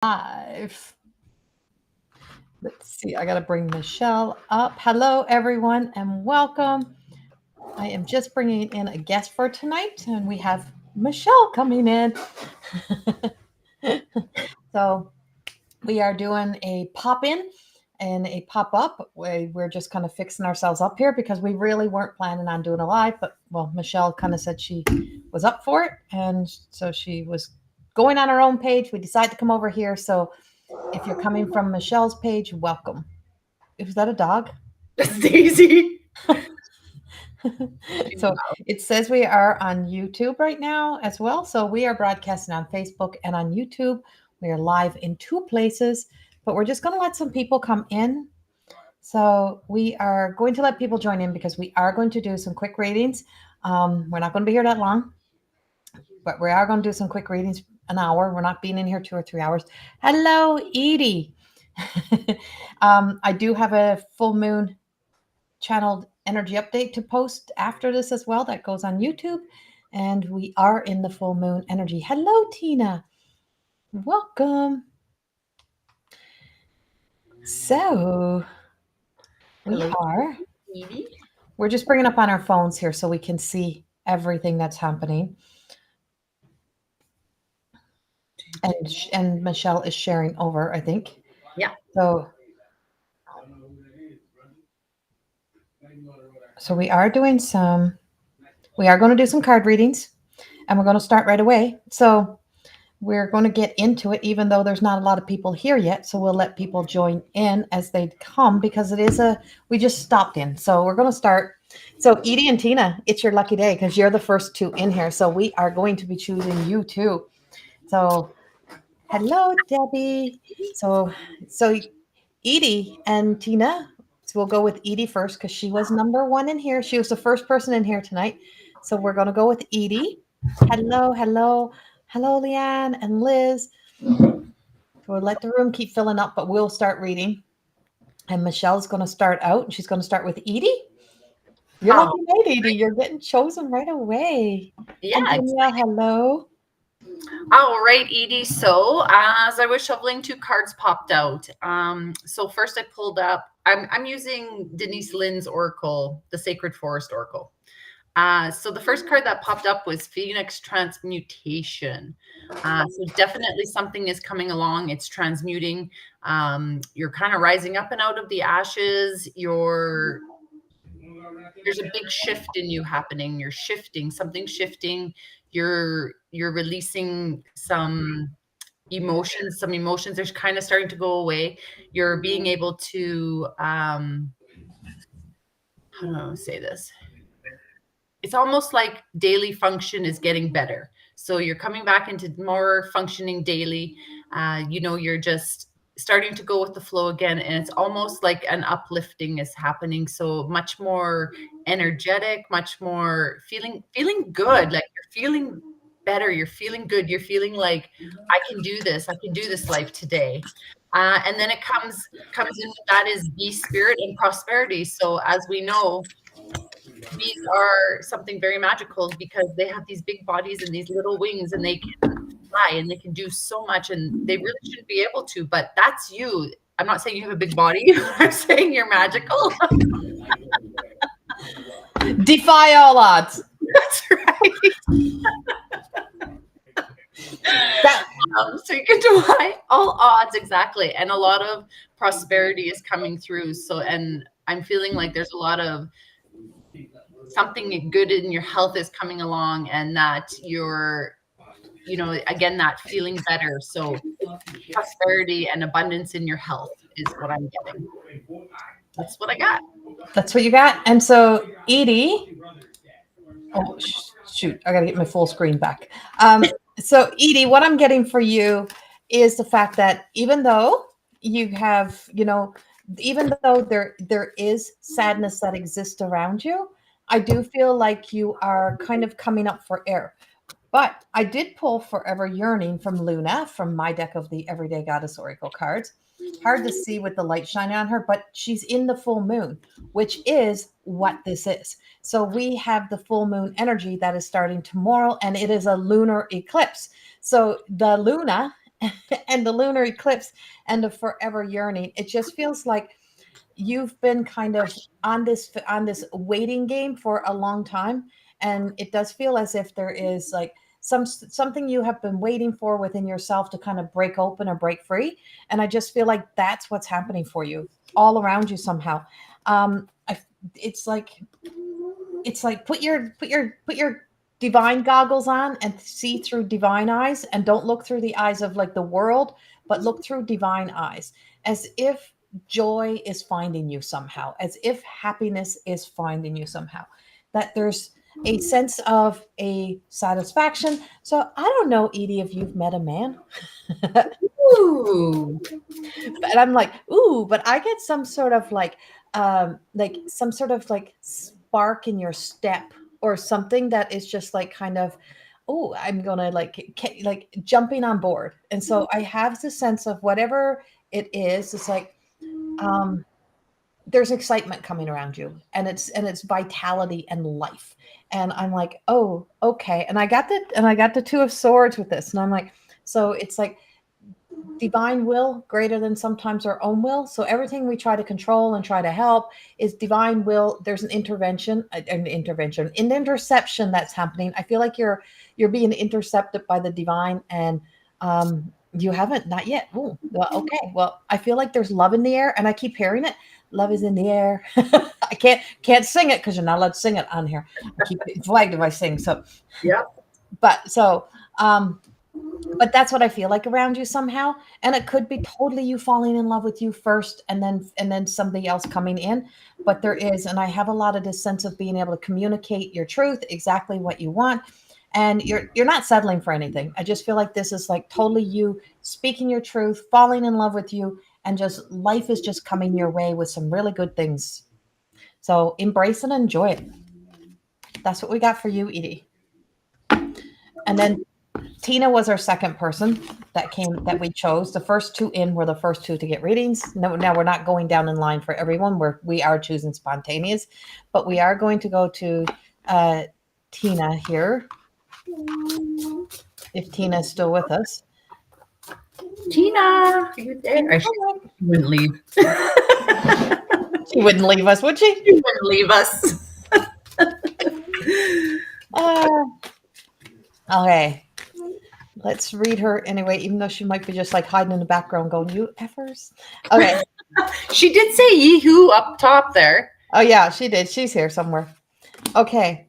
Live. Let's see. I got to bring Michelle up. Hello, everyone, and welcome. I am just bringing in a guest for tonight, and we have Michelle coming in. So we are doing a pop in and a pop up. We're just kind of fixing ourselves up here because we really weren't planning on doing a live, but well, Michelle kind of said she was up for it, and so she was going on her own page. We decided to come over here. So if you're coming from Michelle's page, welcome. Is that a dog? That's Daisy. So it says we are on YouTube right now as well. So we are broadcasting on Facebook and on YouTube. We are live in two places, but we're just going to let some people come in. So we are going to let people join in because we are going to do some quick readings. We're not going to be here that long, but we are going to do some quick readings, an hour. We're not being in here 2 or 3 hours. Hello, Edie. I do have a full moon channeled energy update to post after this as well. That goes on YouTube. And we are in the full moon energy. Hello, Tina. Welcome. So we Hello, are, Edie. we're just bringing up on our phones here so we can see everything that's happening. And Michelle is sharing over, I think. Yeah. So we are doing we are going to do some card readings and we're going to start right away. So we're going to get into it, even though there's not a lot of people here yet. So we'll let people join in as they come because we just stopped in. So we're going to start. So Edie and Tina, it's your lucky day because you're the first two in here. So we are going to be choosing you too. So hello, Debbie. So Edie and Tina. So we'll go with Edie first because she was number one in here. She was the first person in here tonight. So we're going to go with Edie. Hello, hello, hello, Leanne and Liz. We'll let the room keep filling up, but we'll start reading. And Michelle's going to start out. And she's going to start with Edie. You're lucky night, Edie. You're getting chosen right away. Yeah. And Danielle, hello. All right, Edie. So as I was shoveling, two cards popped out. So first I pulled up, I'm using Denise Lynn's Oracle, the Sacred Forest Oracle. So the first card that popped up was Phoenix Transmutation. So definitely something is coming along. It's transmuting. You're kind of rising up and out of the ashes. There's a big shift in you happening. You're shifting, something shifting. You're releasing some emotions. Some emotions are kind of starting to go away. You're being able to how do I say this? It's almost like daily function is getting better. So you're coming back into more functioning daily. You're just starting to go with the flow again. And it's almost like an uplifting is happening. So much more energetic, much more feeling good. Like you're feeling better. You're feeling good. You're feeling like I can do this. I can do this life today. And then it comes in that is beast spirit and prosperity. So as we know, bees are something very magical because they have these big bodies and these little wings and they can fly and they can do so much and they really shouldn't be able to, but that's you. I'm not saying you have a big body. I'm saying you're magical. Defy all odds. That's right. So you can defy all odds, exactly. And a lot of prosperity is coming through. So, and I'm feeling like there's a lot of something good in your health is coming along and that you're, again, that feeling better. So prosperity and abundance in your health is what I'm getting. That's what I got. That's what you got. And so Edie, oh shoot, I got to get my full screen back. So Edie, what I'm getting for you is the fact that even though you have, even though there is sadness that exists around you, I do feel like you are kind of coming up for air. But I did pull Forever Yearning from Luna from my deck of the Everyday Goddess Oracle cards. Hard to see with the light shining on her, but she's in the full moon, which is what this is. So we have the full moon energy that is starting tomorrow, and it is a lunar eclipse. So the Luna and the lunar eclipse and the forever yearning. It just feels like you've been kind of on this waiting game for a long time, and it does feel as if there is like something you have been waiting for within yourself to kind of break open or break free. And I just feel like that's what's happening for you all around you somehow. I, it's like put your divine goggles on and see through divine eyes, and don't look through the eyes of like the world, but look through divine eyes, as if joy is finding you somehow, as if happiness is finding you somehow, that there's a sense of a satisfaction. So I don't know, Edie, if you've met a man. Ooh. But I'm like, ooh, but I get some sort of like some sort of like spark in your step, or something that is just like kind of, oh, I'm gonna like jumping on board. And so I have the sense of whatever it is, it's like um there's excitement coming around you, and it's vitality and life. And I'm like, oh, okay. And I got the two of swords with this, and I'm like, so it's like divine will greater than sometimes our own will. So everything we try to control and try to help is divine will. There's an interception that's happening. I feel like you're being intercepted by the divine, and you haven't, not yet. Ooh, well, okay. Well, I feel like there's love in the air, and I keep hearing it. Love is in the air. I can't sing it because you're not allowed to sing it on here. I keep getting flagged if I sing. So, Yeah. but so but that's what I feel like around you somehow. And it could be totally you falling in love with you first, and then somebody else coming in. But there is, and I have a lot of this sense of being able to communicate your truth, exactly what you want. And you're not settling for anything. I just feel like this is like totally you speaking your truth, falling in love with you, and just life is just coming your way with some really good things. So embrace and enjoy it. That's what we got for you, Edie. And then Tina was our second person that we chose. The first two in were the first two to get readings. No, now we're not going down in line for everyone. We are choosing spontaneous, but we are going to go to uh, Tina here, if Tina is still with us. Tina, are you there? She wouldn't leave. She wouldn't leave us, would she? She wouldn't leave us. Uh, okay. Let's read her anyway, even though she might be just like hiding in the background going, you effers. Okay. She did say yee-hoo up top there. Oh, yeah, she did. She's here somewhere. Okay.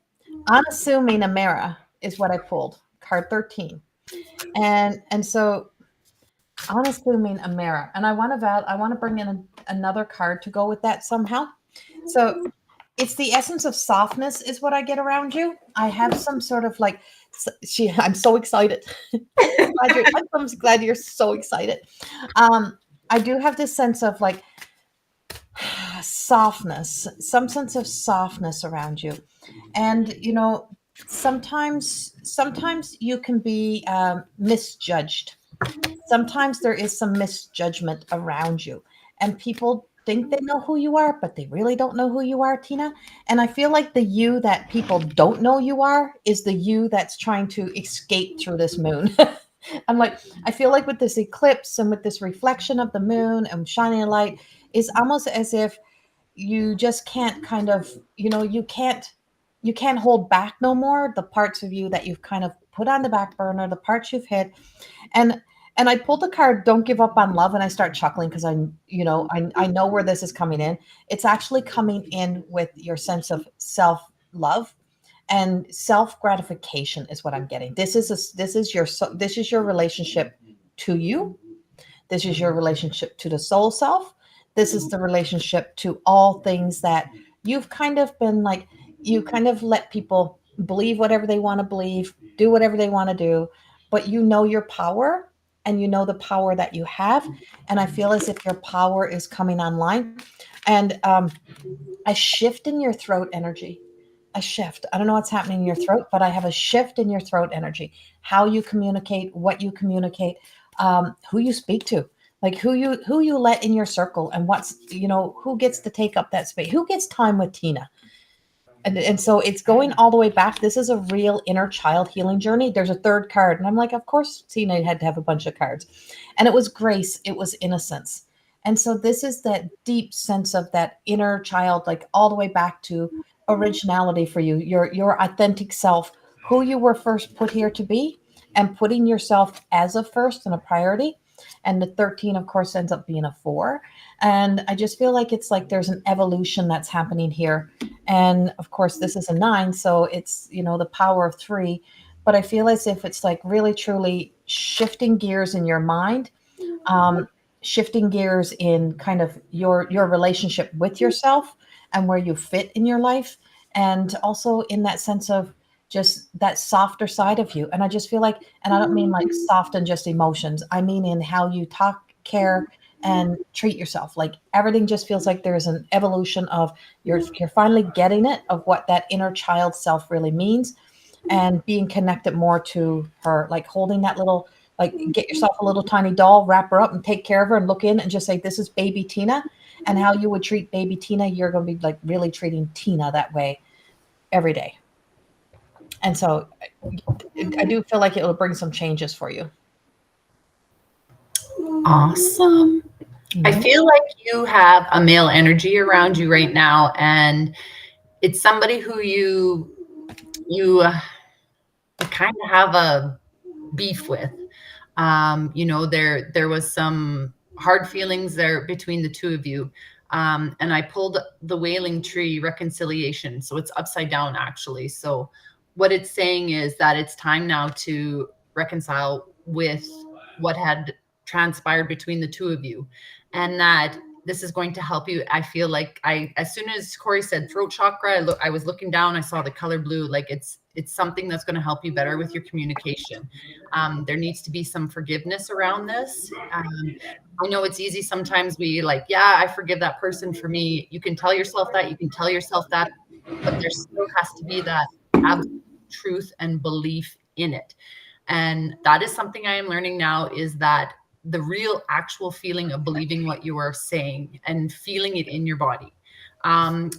Unassuming Amara is what I pulled. Card 13. And so unassuming Amara. And I want to bring in another card to go with that somehow. So it's the essence of softness is what I get around you. I have some sort of like I'm so excited. I'm so glad you're so excited. I do have this sense of like softness, some sense of softness around you. And sometimes you can be misjudged. Sometimes there is some misjudgment around you, and people think they know who you are, but they really don't know who you are, Tina. And I feel like the you that people don't know you are is the you that's trying to escape through this moon. I'm like, I feel like with this eclipse and with this reflection of the moon and shining a light, is almost as if you just can't kind of, you can't hold back no more the parts of you that you've kind of put on the back burner, the parts you've hid. And I pulled the card "Don't Give Up on Love," and I start chuckling because I know where this is coming in. It's actually coming in with your sense of self love and self gratification is what I'm getting. This is your relationship to you. This is your relationship to the soul self. This is the relationship to all things that you've kind of been like, you kind of let people believe whatever they want to believe, do whatever they want to do, but you know your power, and you know the power that you have. And I feel as if your power is coming online, and a shift in your throat energy. A shift. I don't know what's happening in your throat, but I have a shift in your throat energy. How you communicate, what you communicate, who you speak to, like who you let in your circle, and who gets to take up that space, who gets time with Tina. And so it's going all the way back. This is a real inner child healing journey. There's a third card. And I'm like, of course, Tina had to have a bunch of cards. And it was grace. It was innocence. And so this is that deep sense of that inner child, like all the way back to originality for you, your authentic self, who you were first put here to be, and putting yourself as a first and a priority. And the 13, of course, ends up being a 4. And I just feel like it's like there's an evolution that's happening here. And of course, this is a 9. So it's, the power of 3. But I feel as if it's like really, truly shifting gears in your mind, shifting gears in kind of your relationship with yourself and where you fit in your life. And also in that sense of just that softer side of you. And I just feel like, and I don't mean like soft and just emotions, I mean in how you talk, care, and treat yourself. Like everything just feels like there's an evolution of you're finally getting it, of what that inner child self really means, and being connected more to her, like holding that little, like get yourself a little tiny doll, wrap her up and take care of her and look in and just say, this is baby Tina. And how you would treat baby Tina, you're going to be like really treating Tina that way every day. And so I do feel like it will bring some changes for you. Awesome. I feel like you have a male energy around you right now, and it's somebody who you kind of have a beef with. There was some hard feelings there between the two of you. And I pulled the Wailing Tree reconciliation. So it's upside down, actually. So what it's saying is that it's time now to reconcile with what had transpired between the two of you, and that this is going to help you. I feel like as soon as Corrie said throat chakra, I was looking down, I saw the color blue. Like it's something that's going to help you better with your communication. There needs to be some forgiveness around this. I know it's easy. Sometimes we like, yeah, I forgive that person for me. You can tell yourself that, but there still has to be that absolute truth and belief in it. And that is something I am learning now, is that the real actual feeling of believing what you are saying and feeling it in your body. And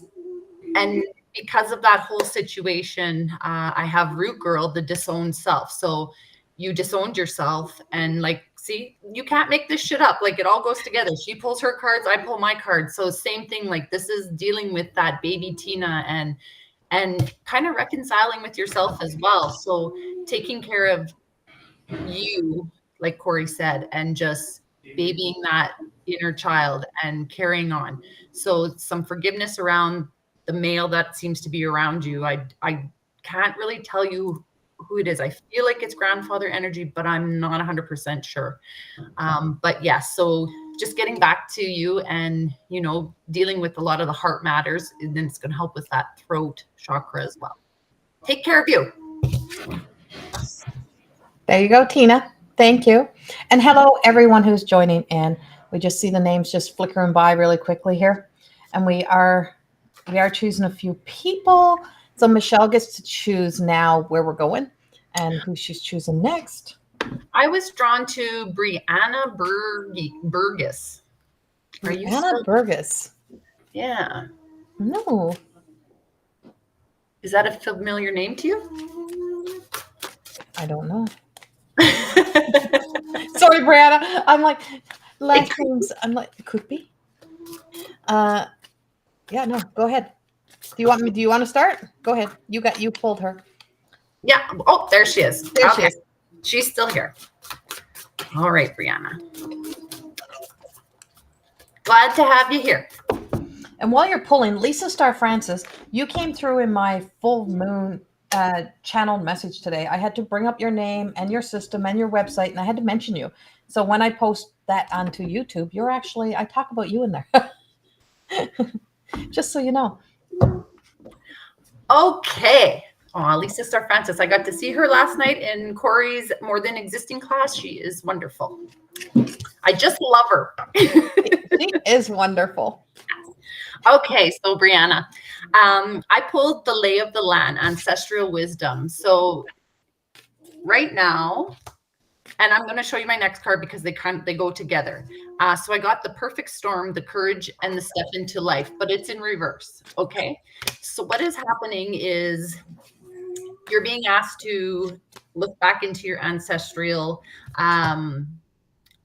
because of that whole situation, I have Root Girl, the disowned self. So you disowned yourself, and like, see, you can't make this shit up. Like it all goes together. She pulls her cards, I pull my cards. So same thing, like this is dealing with that baby Tina and kind of reconciling with yourself as well. So taking care of you, like Corrie said, and just babying that inner child and carrying on. So some forgiveness around the male that seems to be around you. I can't really tell you who it is. I feel like it's grandfather energy, but I'm not 100% sure. But yes, so just getting back to you and, dealing with a lot of the heart matters, and then it's going to help with that throat chakra as well. Take care of you. There you go, Tina. Thank you. And hello, everyone who's joining in. We just see the names just flickering by really quickly here. And we are choosing a few people. So Michelle gets to choose now where we're going and who she's choosing next. I was drawn to Brianna Burgess. Are you Brianna Burgess? Yeah. No. Is that a familiar name to you? I don't know. Sorry, Brianna. I'm like, last names. I'm like, it could be. Yeah, no, go ahead. Do you want to start? Go ahead. You pulled her. Yeah. Oh, there she is. There she is. She's still here. All right, Brianna. Glad to have you here. And while you're pulling, Lisa Star Francis, you came through in my full moon channeled message today. I had to bring up your name and your system and your website, and I had to mention you. So when I post that onto YouTube, I talk about you in there. Just so you know. Okay. Oh, Lisa Star Francis. I got to see her last night in Corrie's More Than Existing class. She is wonderful. I just love her. She is wonderful. Okay, so Brianna, I pulled the Lay of the Land, Ancestral Wisdom. So right now, and I'm going to show you my next card because they go together. So I got the perfect storm, the courage, and the step into life, but it's in reverse. Okay. So what is happening is you're being asked to look back into your ancestral um,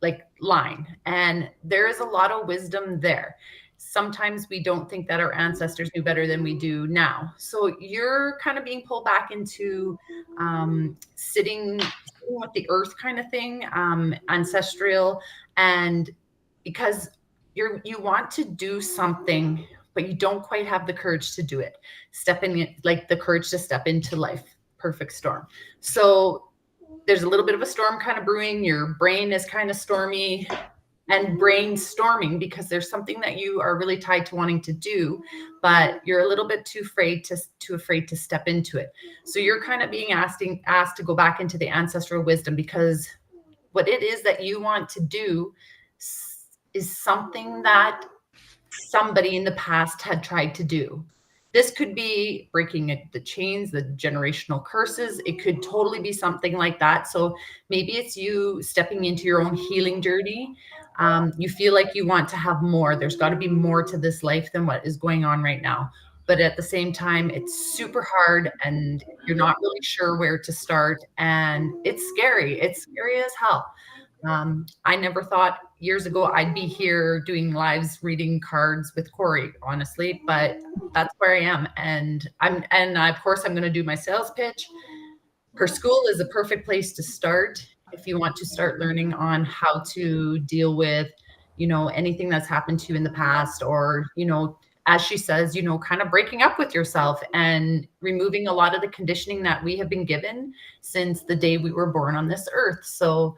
like line, and there is a lot of wisdom there. Sometimes we don't think that our ancestors knew better than we do now, so you're kind of being pulled back into sitting with the earth kind of thing, ancestral. And because you want to do something, but you don't quite have the courage to do it, stepping in, like the courage to step into life. Perfect storm. So there's a little bit of a storm kind of brewing. Your brain is kind of stormy and brainstorming because there's something that you are really tied to wanting to do, but you're a little bit too afraid to step into it. So you're kind of being asked to go back into the ancestral wisdom, because what it is that you want to do is something that somebody in the past had tried to do. This could be breaking the chains, the generational curses. It could totally be something like that. So maybe it's you stepping into your own healing journey. You feel like you want to have more. There's got to be more to this life than what is going on right now. But at the same time, it's super hard and you're not really sure where to start. And it's scary. It's scary as hell. I never thought years ago I'd be here doing lives reading cards with Corrie, honestly, but that's where I am. And of course I'm going to do my sales pitch. Her school is a perfect place to start if you want to start learning on how to deal with, anything that's happened to you in the past, or, as she says, kind of breaking up with yourself and removing a lot of the conditioning that we have been given since the day we were born on this earth. So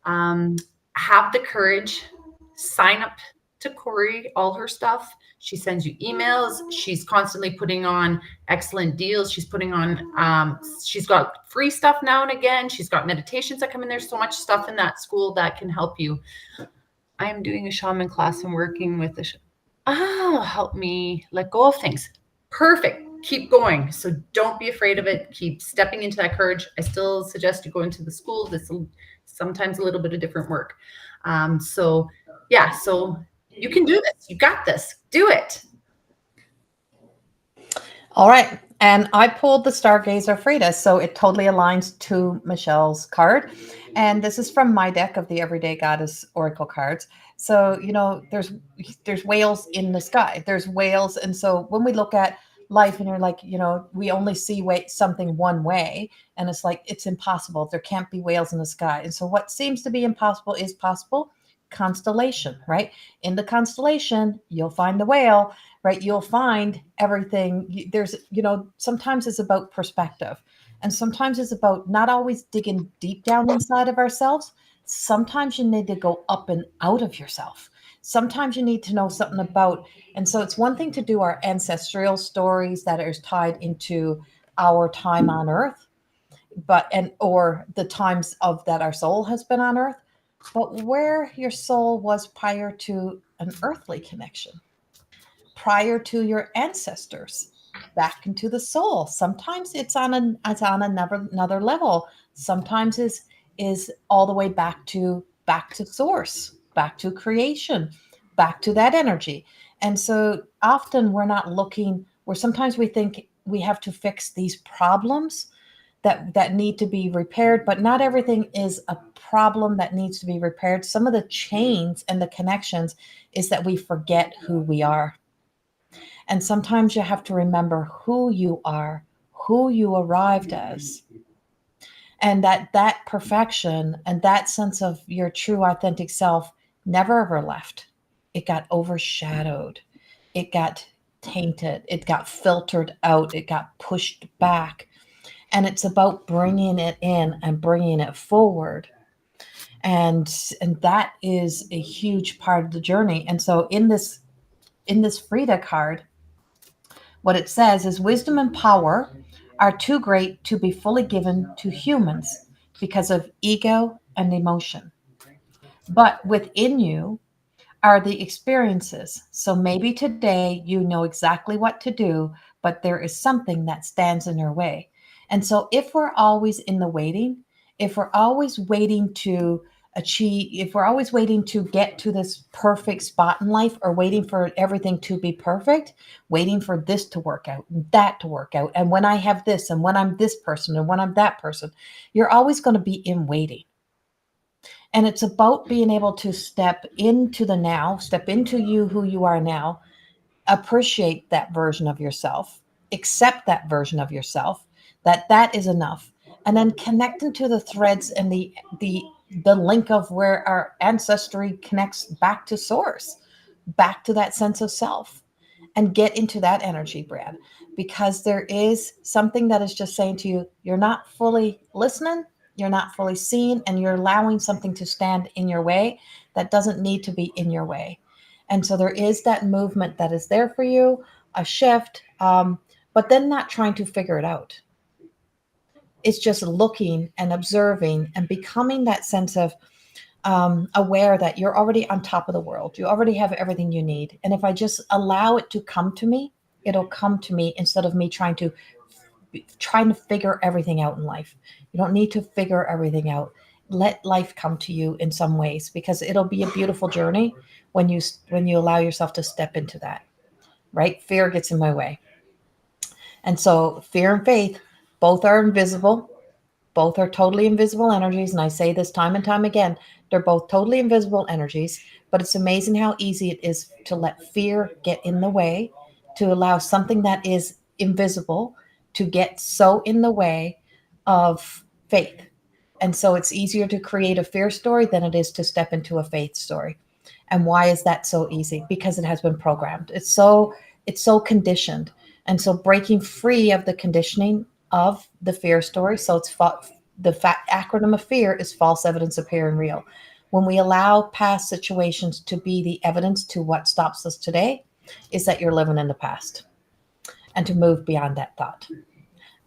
um, have the courage, sign up to Corrie, all her stuff. She sends you emails. She's constantly putting on excellent deals. She's got free stuff now and again. She's got meditations that come in. There's so much stuff in that school that can help you. I am doing a shaman class and working with help me let go of things. Perfect. Keep going. So don't be afraid of it. Keep stepping into that courage. I still suggest you go into the school. This is sometimes a little bit of different work. So yeah, so you can do this. You got this. Do it. All right. And I pulled the Stargazer Frida, so it totally aligns to Michelle's card. And this is from my deck of the Everyday Goddess Oracle cards. So, there's whales in the sky. There's whales. And so when we look at life and you're like, we only see something one way. And it's like, it's impossible. There can't be whales in the sky. And so what seems to be impossible is possible. Constellation, right? In the constellation, you'll find the whale, right? You'll find everything. There's, sometimes it's about perspective. And sometimes it's about not always digging deep down inside of ourselves. Sometimes you need to go up and out of yourself. Sometimes you need to know something about, and so it's one thing to do our ancestral stories that are tied into our time on earth, or the times of that our soul has been on earth, but where your soul was prior to an earthly connection, prior to your ancestors, back into the soul. Sometimes another level. Sometimes is all the way back to source, back to creation, back to that energy. And so often we're not looking, where sometimes we think we have to fix these problems that need to be repaired, but not everything is a problem that needs to be repaired. Some of the chains and the connections is that we forget who we are. And sometimes you have to remember who you are, who you arrived as. And that perfection and that sense of your true authentic self never ever left. It got overshadowed. It got tainted. It got filtered out. It got pushed back. And it's about bringing it in and bringing it forward. And that is a huge part of the journey. And so in this Frida card, what it says is wisdom and power are too great to be fully given to humans because of ego and emotion. But within you are the experiences. So maybe today you know exactly what to do, but there is something that stands in your way. And so if we're always in the waiting, if we're always waiting to achieve, if we're always waiting to get to this perfect spot in life, or waiting for everything to be perfect, waiting for this to work out, that to work out, and when I have this, and when I'm this person, and when I'm that person, you're always going to be in waiting. And it's about being able to step into the now, step into you, who you are now, appreciate that version of yourself, accept that version of yourself, that is enough, and then connect into the threads and the link of where our ancestry connects back to source, back to that sense of self, and get into that energy, Brad, because there is something that is just saying to you, you're not fully listening, you're not fully seeing, and you're allowing something to stand in your way that doesn't need to be in your way. And so there is that movement that is there for you, a shift, but then not trying to figure it out. It's just looking and observing and becoming that sense of aware that you're already on top of the world. You already have everything you need. And if I just allow it to come to me, it'll come to me, instead of me trying to figure everything out in life. You don't need to figure everything out. Let life come to you in some ways, because it'll be a beautiful journey when you allow yourself to step into that. Right? Fear gets in my way. And so fear and faith, both are invisible. Both are totally invisible energies. And I say this time and time again, they're both totally invisible energies, but it's amazing how easy it is to let fear get in the way, to allow something that is invisible to get so in the way of faith. And so it's easier to create a fear story than it is to step into a faith story. And why is that so easy? Because it has been programmed. It's so conditioned. And so breaking free of the conditioning of the fear story. So the acronym of fear is false evidence appearing real. When we allow past situations to be the evidence to what stops us today, is that you're living in the past, and to move beyond that thought.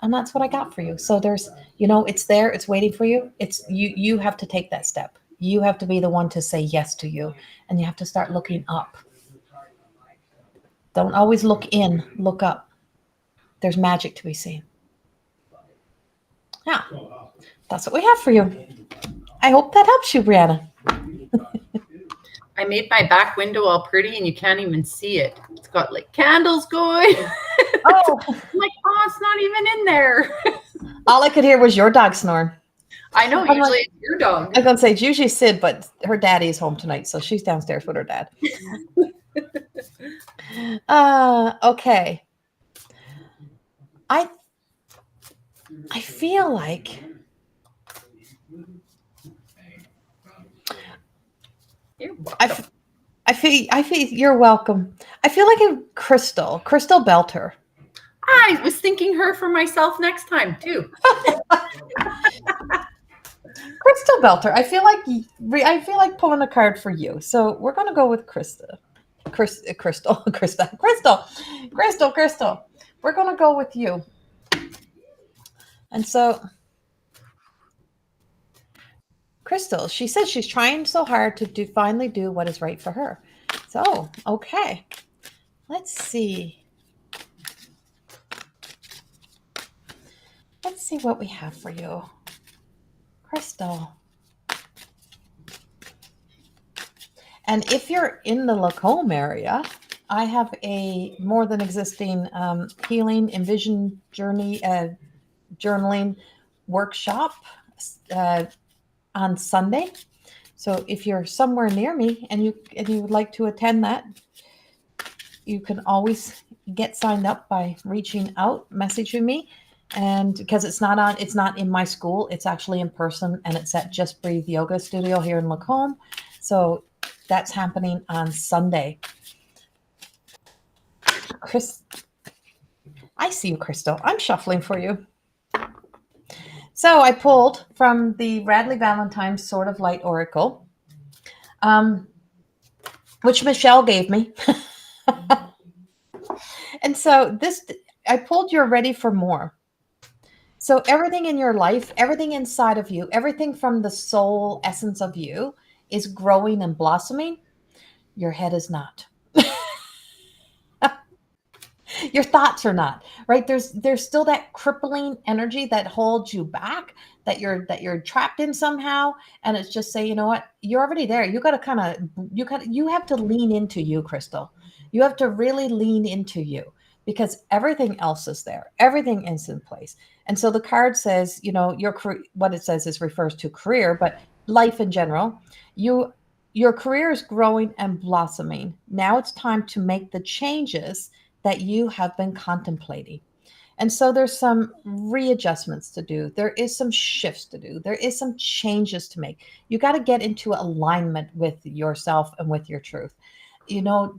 And that's what I got for you. So there's, it's there, it's waiting for you. It's you have to take that step. You have to be the one to say yes to you, and you have to start looking up. Don't always look in, look up. There's magic to be seen. Yeah, that's what we have for you. I hope that helps you, Brianna. I made my back window all pretty and you can't even see it. It's got like candles going. Oh, I'm like, oh, it's not even in there. all I could hear was your dog snoring. I know, I'm usually like, it's your dog. I was gonna say it's usually Sid, but her daddy's home tonight, so she's downstairs with her dad. Okay. I feel like You're welcome. I feel you're welcome. I feel like a Crystal Belter. I was thinking her for myself next time too. Crystal Belter. I feel like pulling a card for you. So we're gonna go with Krista. Crystal. We're gonna go with you. And so Crystal, she says she's trying so hard to finally do what is right for her. So, okay. Let's see. Let's see what we have for you. Crystal. And if you're in the Lacombe area, I have a more than existing healing and vision journey journaling workshop on Sunday. So if you're somewhere near me and you would like to attend that, you can always get signed up by reaching out, messaging me. And because it's not in my school, it's actually in person, and it's at Just Breathe Yoga Studio here in Lacombe. So that's happening on Sunday. Chris, I see you, Crystal. I'm shuffling for you. So I pulled from the Radley Valentine's Sword of Light Oracle, which Michelle gave me. And so I pulled You're Ready for More. So everything in your life, everything inside of you, everything from the soul essence of you is growing and blossoming. Your head is not. Your thoughts are not, right? There's still that crippling energy that holds you back, that you're trapped in somehow. And it's just say, you know what, you're already there. You got to kind of, you have to lean into you, Crystal. You have to really lean into you, because everything else is there. Everything is in place. And so the card says, what it says is refers to career, but life in general. Your career is growing and blossoming. Now it's time to make the changes that you have been contemplating. And so there's some readjustments to do. There is some shifts to do. There is some changes to make. You got to get into alignment with yourself and with your truth.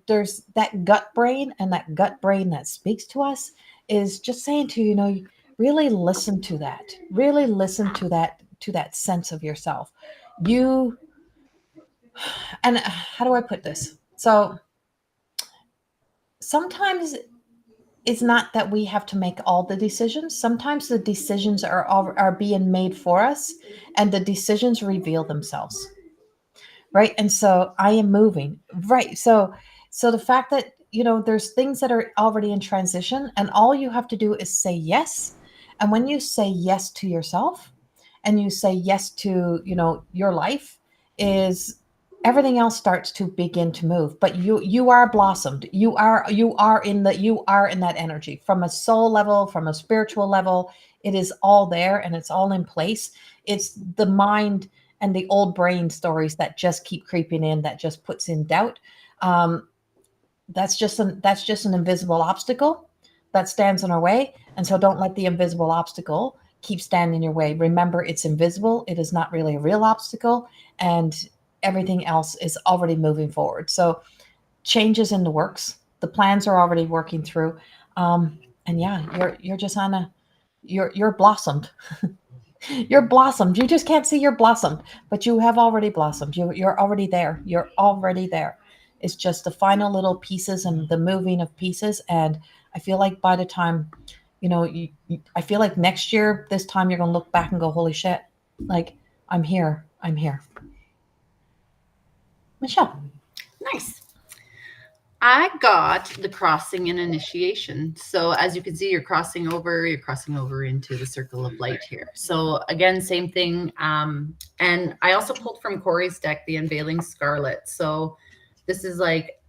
There's that gut brain, and that gut brain that speaks to us is just saying to really listen to that. Really listen to that sense of yourself. You and how do I put this? So sometimes it's not that we have to make all the decisions. Sometimes the decisions are being made for us, and the decisions reveal themselves, right? And so I am moving, right? So the fact that there's things that are already in transition, and all you have to do is say yes. And when you say yes to yourself, and you say yes to your life, is everything else starts to begin to move. But you are blossomed. You are in that energy, from a soul level, from a spiritual level. It is all there, and it's all in place. It's the mind and the old brain stories that just keep creeping in, that just puts in doubt. um, that's just an invisible obstacle that stands in our way. And so don't let the invisible obstacle keep standing in your way. Remember, it's invisible. It is not really a real obstacle, and everything else is already moving forward. So changes in the works. The plans are already working through. And yeah, you're just on a you're blossomed. You're blossomed. You just can't see you're blossomed, but you have already blossomed. You're already there. You're already there. It's just the final little pieces and the moving of pieces. And I feel like by the time, I feel like next year, this time you're going to look back and go, holy shit, like I'm here. I'm here. Michelle. Nice. I got the crossing and initiation. So as you can see, you're crossing over into the circle of light here. So again, same thing. And I also pulled from Corrie's deck, the Unveiling Scarlet. So this is like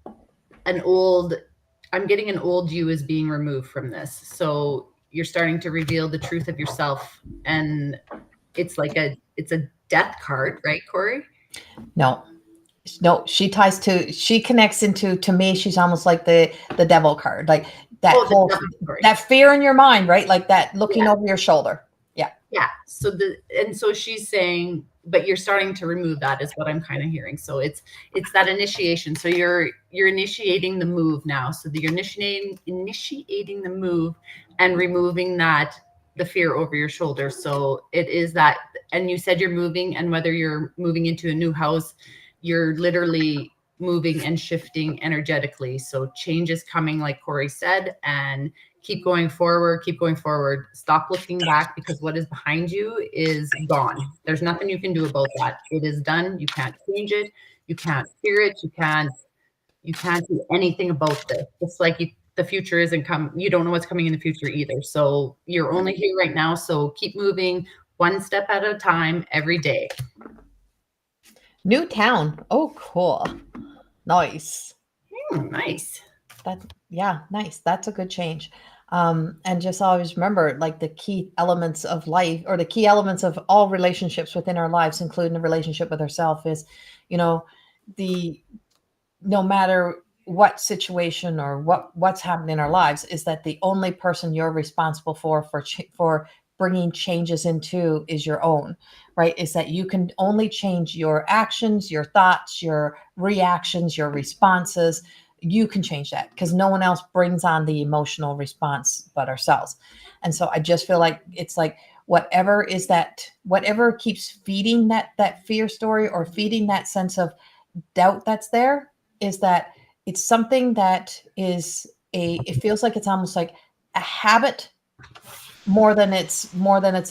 I'm getting an old you is being removed from this. So you're starting to reveal the truth of yourself. And it's a death card, right, Corrie? No, she connects into, to me, she's almost like the devil card, like that whole, that fear in your mind, right? Like that looking over your shoulder. Yeah. Yeah. So she's saying, but you're starting to remove that, is what I'm kind of hearing. So it's that initiation. So you're initiating the move now. So that you're initiating the move and removing the fear over your shoulder. So it is that, and you said you're moving, and whether you're moving into a new house, you're literally moving and shifting energetically. So change is coming, like Corrie said, and keep going forward, stop looking back, because what is behind you is gone. There's nothing you can do about that. It is done. You can't change it. You can't fear it. You can't do anything about this. It's like the future isn't come. You don't know what's coming in the future either. So you're only here right now. So keep moving one step at a time every day. New town. Oh, cool. Nice. Nice. Nice. That's a good change. And just always remember, like, the key elements of life, or the key elements of all relationships within our lives, including the relationship with ourselves, is, the no matter what situation or what's happening in our lives, is that the only person you're responsible for bringing changes into is your own, right? Is that you can only change your actions, your thoughts, your reactions, your responses. You can change that, because no one else brings on the emotional response but ourselves. And so I just feel like it's like whatever keeps feeding that fear story, or feeding that sense of doubt that's there, is that it's something that it feels like it's almost like a habit, more than it's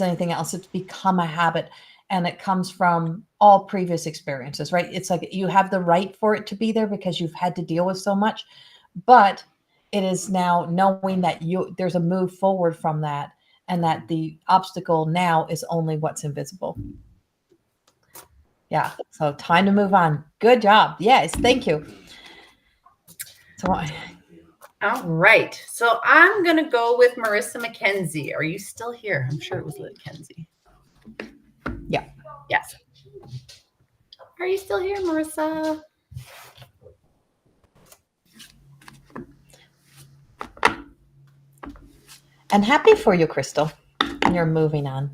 anything else. It's become a habit, and it comes from all previous experiences, right? It's like you have the right for it to be there because you've had to deal with so much, but It is now knowing that there's a move forward from that, and that the obstacle now is only what's invisible. Yeah. So time to move on. Good job. Yes. Thank you. So All right. So I'm going to go with Marissa McKenzie. Are you still here? I'm sure it was Mackenzie. yeah. Yes. Are you still here, Marissa? And happy for you, Crystal. You're moving on.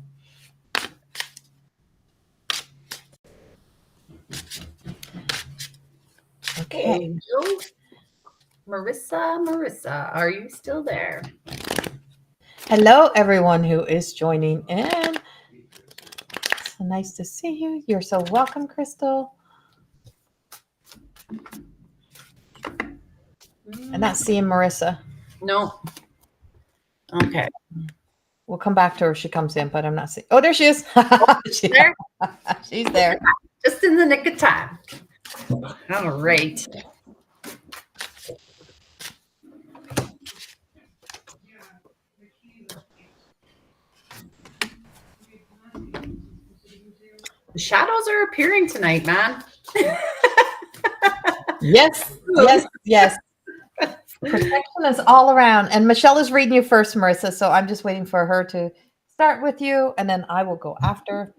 Okay. Angel. Marissa, are you still there? Hello, everyone who is joining in. So nice to see you. You're so welcome, Crystal. I'm not seeing Marissa. No. Okay. We'll come back to her if she comes in, but I'm not seeing. Oh, there she is. There? She's there. Just in the nick of time. All right. The shadows are appearing tonight, man. Yes, yes, yes. Protection is all around. And Michelle is reading you first, Marissa. So I'm just waiting for her to start with you, and then I will go after.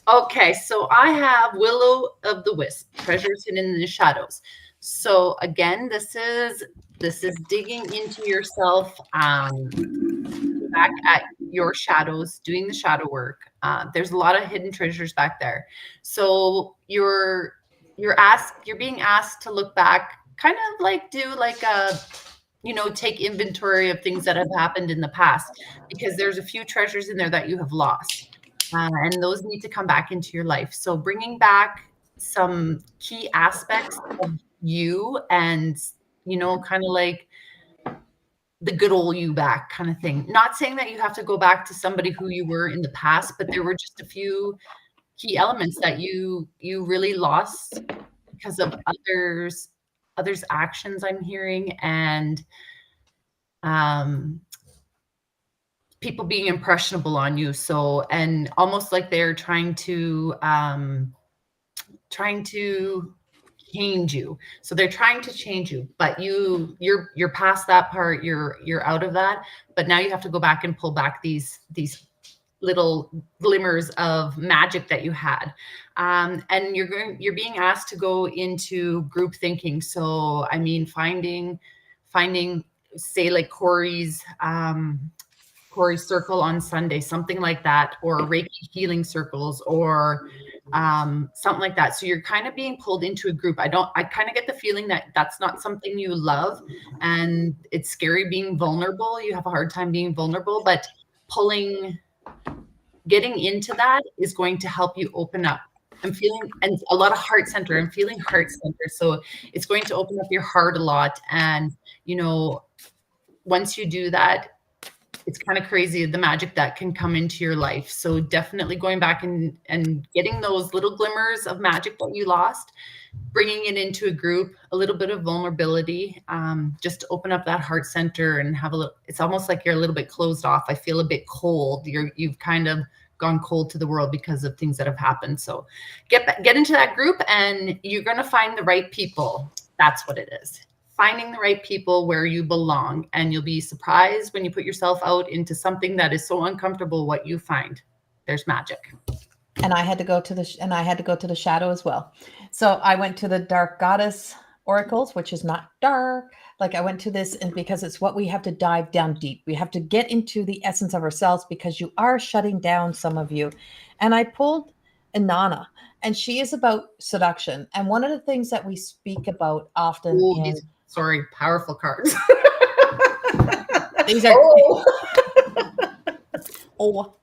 Okay, so I have Willow of the Wisp, treasures hidden in the shadows. So again, this is digging into yourself, back at your shadows, doing the shadow work. There's a lot of hidden treasures back there. So you're being asked to look back, kind of like do like a, take inventory of things that have happened in the past, because there's a few treasures in there that you have lost. And those need to come back into your life. So bringing back some key aspects of you, and, kind of like the good old you back kind of thing. Not saying that you have to go back to somebody who you were in the past, but there were just a few key elements that you really lost because of others actions, I'm hearing, and people being impressionable on you. So, and almost like they're trying to change you. So they're trying to change you, but you're past that part. You're out of that. But now you have to go back and pull back these little glimmers of magic that you had. And you're being asked to go into group thinking. So I mean, finding, say, like Corrie's circle on Sunday, something like that, or Reiki healing circles, or something like that. So you're kind of being pulled into a group. I kind of get the feeling that that's not something you love, and it's scary being vulnerable. You have a hard time being vulnerable, but getting into that is going to help you open up. I'm feeling, and a lot of heart center. I'm feeling heart center. So it's going to open up your heart a lot. And, once you do that, it's kind of crazy the magic that can come into your life. So definitely going back and getting those little glimmers of magic that you lost, bringing it into a group, a little bit of vulnerability, just to open up that heart center and have a little, it's almost like you're a little bit closed off. I feel a bit cold. You've kind of gone cold to the world because of things that have happened. So get into that group, and you're going to find the right people. That's what it is. Finding the right people where you belong, and you'll be surprised when you put yourself out into something that is so uncomfortable. What you find, there's magic. And I had to go to the shadow as well. So I went to the Dark Goddess oracles, which is not dark. Like, I went to this, and because it's what we have to dive down deep. We have to get into the essence of ourselves, because you are shutting down, some of you. And I pulled Inanna, and she is about seduction. And one of the things that we speak about often is, powerful cards. These are oh.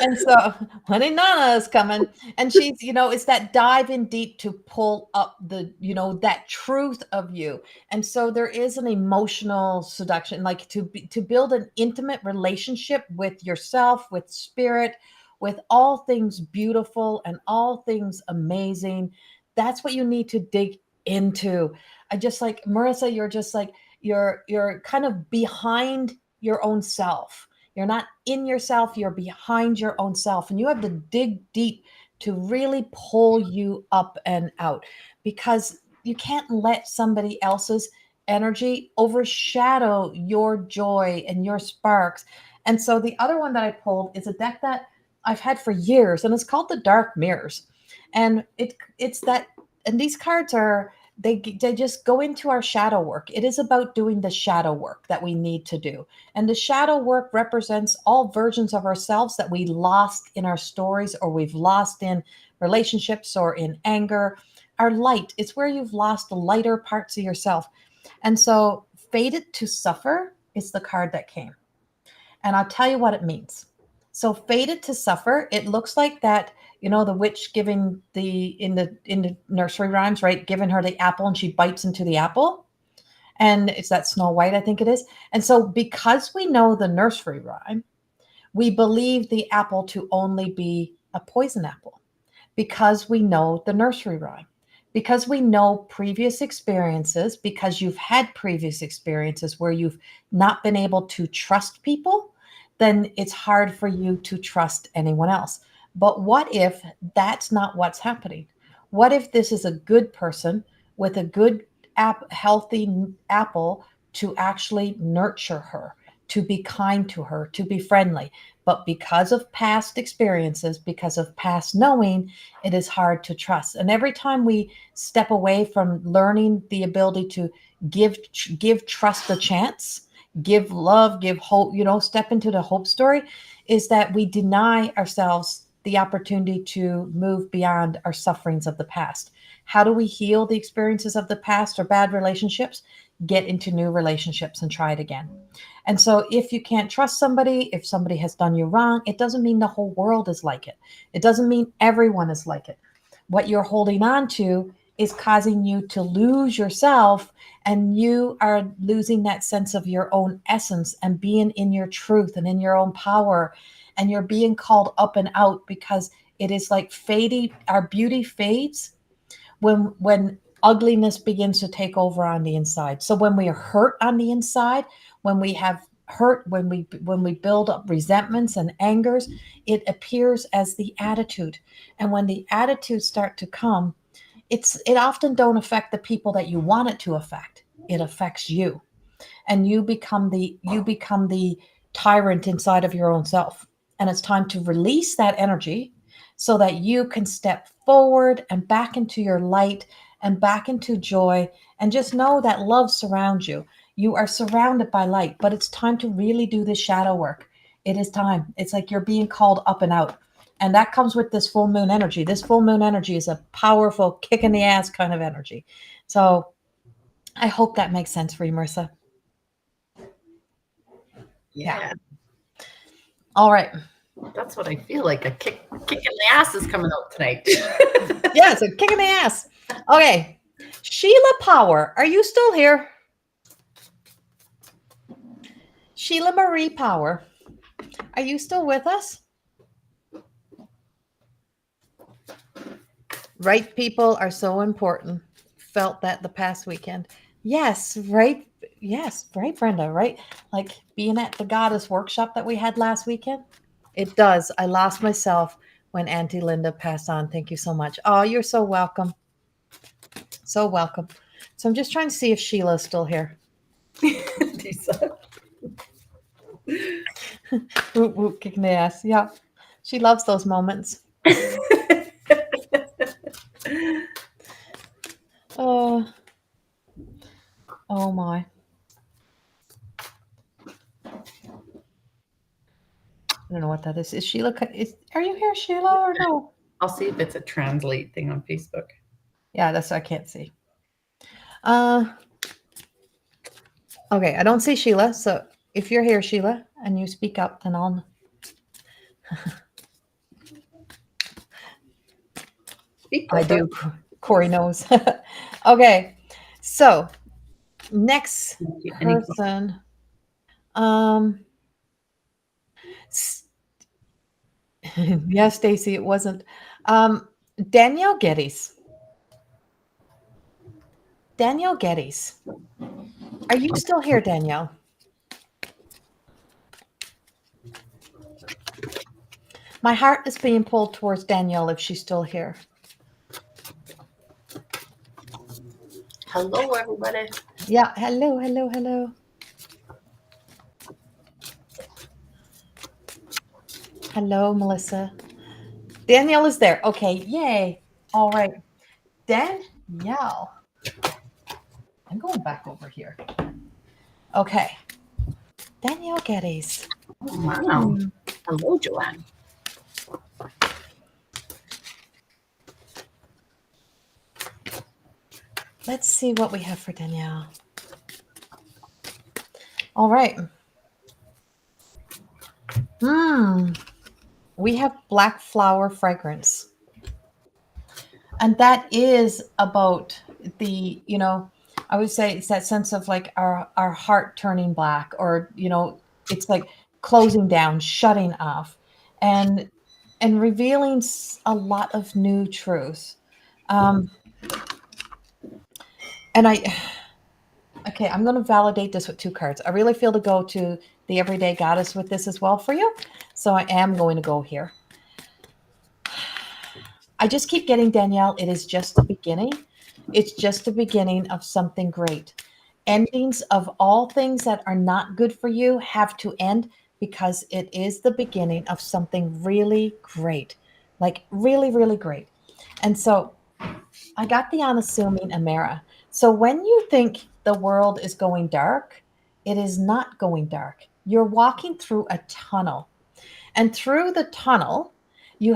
And so when Inanna is coming, and she's, it's that dive in deep to pull up the, that truth of you. And so there is an emotional seduction, like to build an intimate relationship with yourself, with spirit, with all things beautiful and all things amazing. That's what you need to dig into. I just like, Marissa, you're just like, you're kind of behind your own self. You're not in yourself, you're behind your own self, and you have to dig deep to really pull you up and out, because you can't let somebody else's energy overshadow your joy and your sparks. And so the other one that I pulled is a deck that I've had for years, and it's called the Dark Mirrors. And it's that, and these cards are, they just go into our shadow work. It is about doing the shadow work that we need to do. And the shadow work represents all versions of ourselves that we lost in our stories, or we've lost in relationships or in anger. Our light, it's where you've lost the lighter parts of yourself. And so fated to suffer is the card that came. And I'll tell you what it means. So fated to suffer, it looks like that, the witch giving in the nursery rhymes, right? Giving her the apple and she bites into the apple. And it's that Snow White, I think it is. And so because we know the nursery rhyme, we believe the apple to only be a poison apple, because we know the nursery rhyme, because we know previous experiences, because you've had previous experiences where you've not been able to trust people, then it's hard for you to trust anyone else. But what if that's not what's happening? What if this is a good person with a good healthy apple to actually nurture her, to be kind to her, to be friendly? But because of past experiences, because of past knowing, it is hard to trust. And every time we step away from learning the ability to give trust a chance, give love, give hope, step into the hope story, is that we deny ourselves the opportunity to move beyond our sufferings of the past. How do we heal the experiences of the past or bad relationships? Get into new relationships and try it again. And so if you can't trust somebody, if somebody has done you wrong, it doesn't mean the whole world is like it. It doesn't mean everyone is like it. What you're holding on to is causing you to lose yourself, and you are losing that sense of your own essence and being in your truth and in your own power. And you're being called up and out, because it is like fading. Our beauty fades when ugliness begins to take over on the inside. So when we are hurt on the inside, when we have hurt, when we build up resentments and angers, it appears as the attitude. And when the attitudes start to come, it often don't affect the people that you want it to affect. It affects you, and you become the tyrant inside of your own self. And it's time to release that energy so that you can step forward and back into your light and back into joy, and just know that love surrounds you. You are surrounded by light, but it's time to really do this shadow work. It is time. It's like you're being called up and out. And that comes with this full moon energy. This full moon energy is a powerful kick in the ass kind of energy. So I hope that makes sense for you, Marissa. Yeah. All right. That's what I feel like. A kick in the ass is coming out tonight. Yes, a kick in the ass. Okay. Sheila Power, are you still here? Sheila Marie Power, are you still with us? Right people are so important. Felt that the past weekend. Yes, right. Yes, right, Brenda, right? Like being at the goddess workshop that we had last weekend. It does. I lost myself when Auntie Linda passed on. Thank you so much. Oh, you're so welcome. So welcome. So I'm just trying to see if Sheila's still here. Whoop, whoop, kicking the ass. Yeah. She loves those moments. Oh my. I don't know what that is. Is Sheila? Are you here, Sheila, or no? I'll see if it's a translate thing on Facebook. Yeah, I can't see. Okay, I don't see Sheila. So if you're here, Sheila, and you speak up, then I'll. I do. Corey knows. Okay, so next person. Yeah, Stacy, it wasn't. Danielle Geddes. Danielle Geddes. Are you still here, Danielle? My heart is being pulled towards Danielle if she's still here. Hello, everybody. Yeah. Hello, hello, hello. Hello, Melissa. Danielle is there. Okay. Yay. All right. Danielle. I'm going back over here. Okay. Danielle Geddes. Wow. Hello, Joanne. Let's see what we have for Danielle. All right. We have black flower fragrance. And that is about the, I would say it's that sense of like our heart turning black, or, it's like closing down, shutting off, and revealing a lot of new truth. Um, and okay, I'm going to validate this with two cards. I really feel to go to the everyday goddess with this as well for you. So I am going to go here. I just keep getting, Danielle, it is just the beginning. It's just the beginning of something great. Endings of all things that are not good for you have to end, because it is the beginning of something really great. Like really, really great. And so I got the unassuming Amara. So when you think the world is going dark, it is not going dark. You're walking through a tunnel. And through the tunnel, you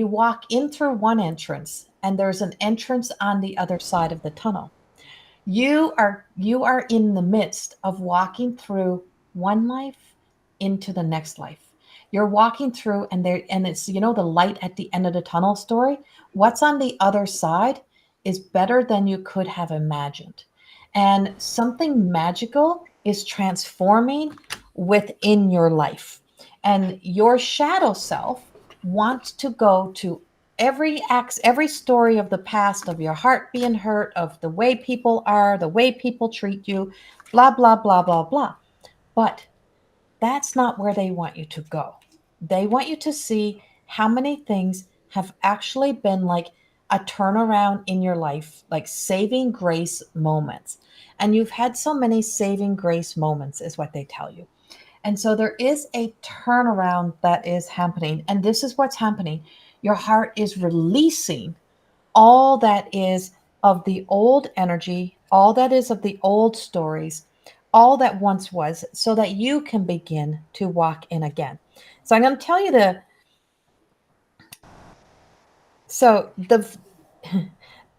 walk in through one entrance, and there's an entrance on the other side of the tunnel. You are in the midst of walking through one life into the next life. You're walking through, and it's, the light at the end of the tunnel story. What's on the other side is better than you could have imagined. And something magical is transforming within your life. And your shadow self wants to go to every story of the past, of your heart being hurt, of the way people are, the way people treat you, blah blah blah blah blah. But that's not where they want you to go. They want you to see how many things have actually been like a turnaround in your life, like saving grace moments. And you've had so many saving grace moments, is what they tell you. And so there is a turnaround that is happening. And this is what's happening. Your heart is releasing all that is of the old energy, all that is of the old stories, all that once was, so that you can begin to walk in again. So I'm going to tell you so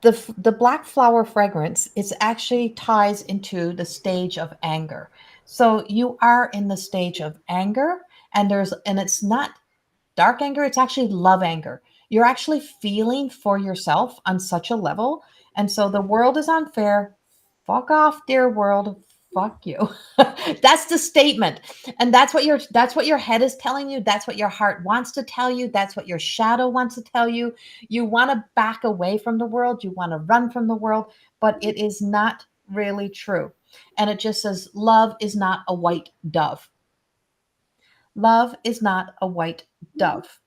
the black flower fragrance, it's actually ties into the stage of anger. So you are in the stage of anger, and it's not dark anger, it's actually love anger. You're actually feeling for yourself on such a level. And so the world is unfair. Fuck off, dear world. Fuck you. That's the statement. And that's what your head is telling you. That's what your heart wants to tell you. That's what your shadow wants to tell you. You want to back away from the world. You want to run from the world, but it is not really true. And it just says love is not a white dove. Love is not a white dove,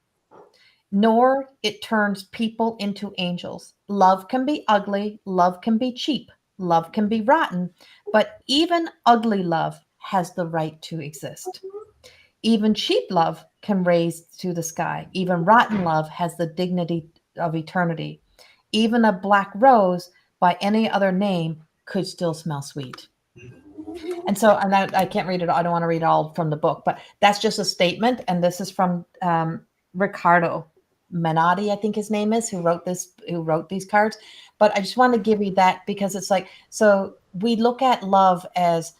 nor it turns people into angels. Love can be ugly, love can be cheap, love can be rotten, but even ugly love has the right to exist. Even cheap love can raise to the sky. Even rotten love has the dignity of eternity. Even a black rose by any other name could still smell sweet. And so, and I can't read it. I don't want to read all from the book, but that's just a statement. And this is from Ricardo Menotti, I think his name is, who wrote these cards. But I just want to give you that, because it's like, so we look at love as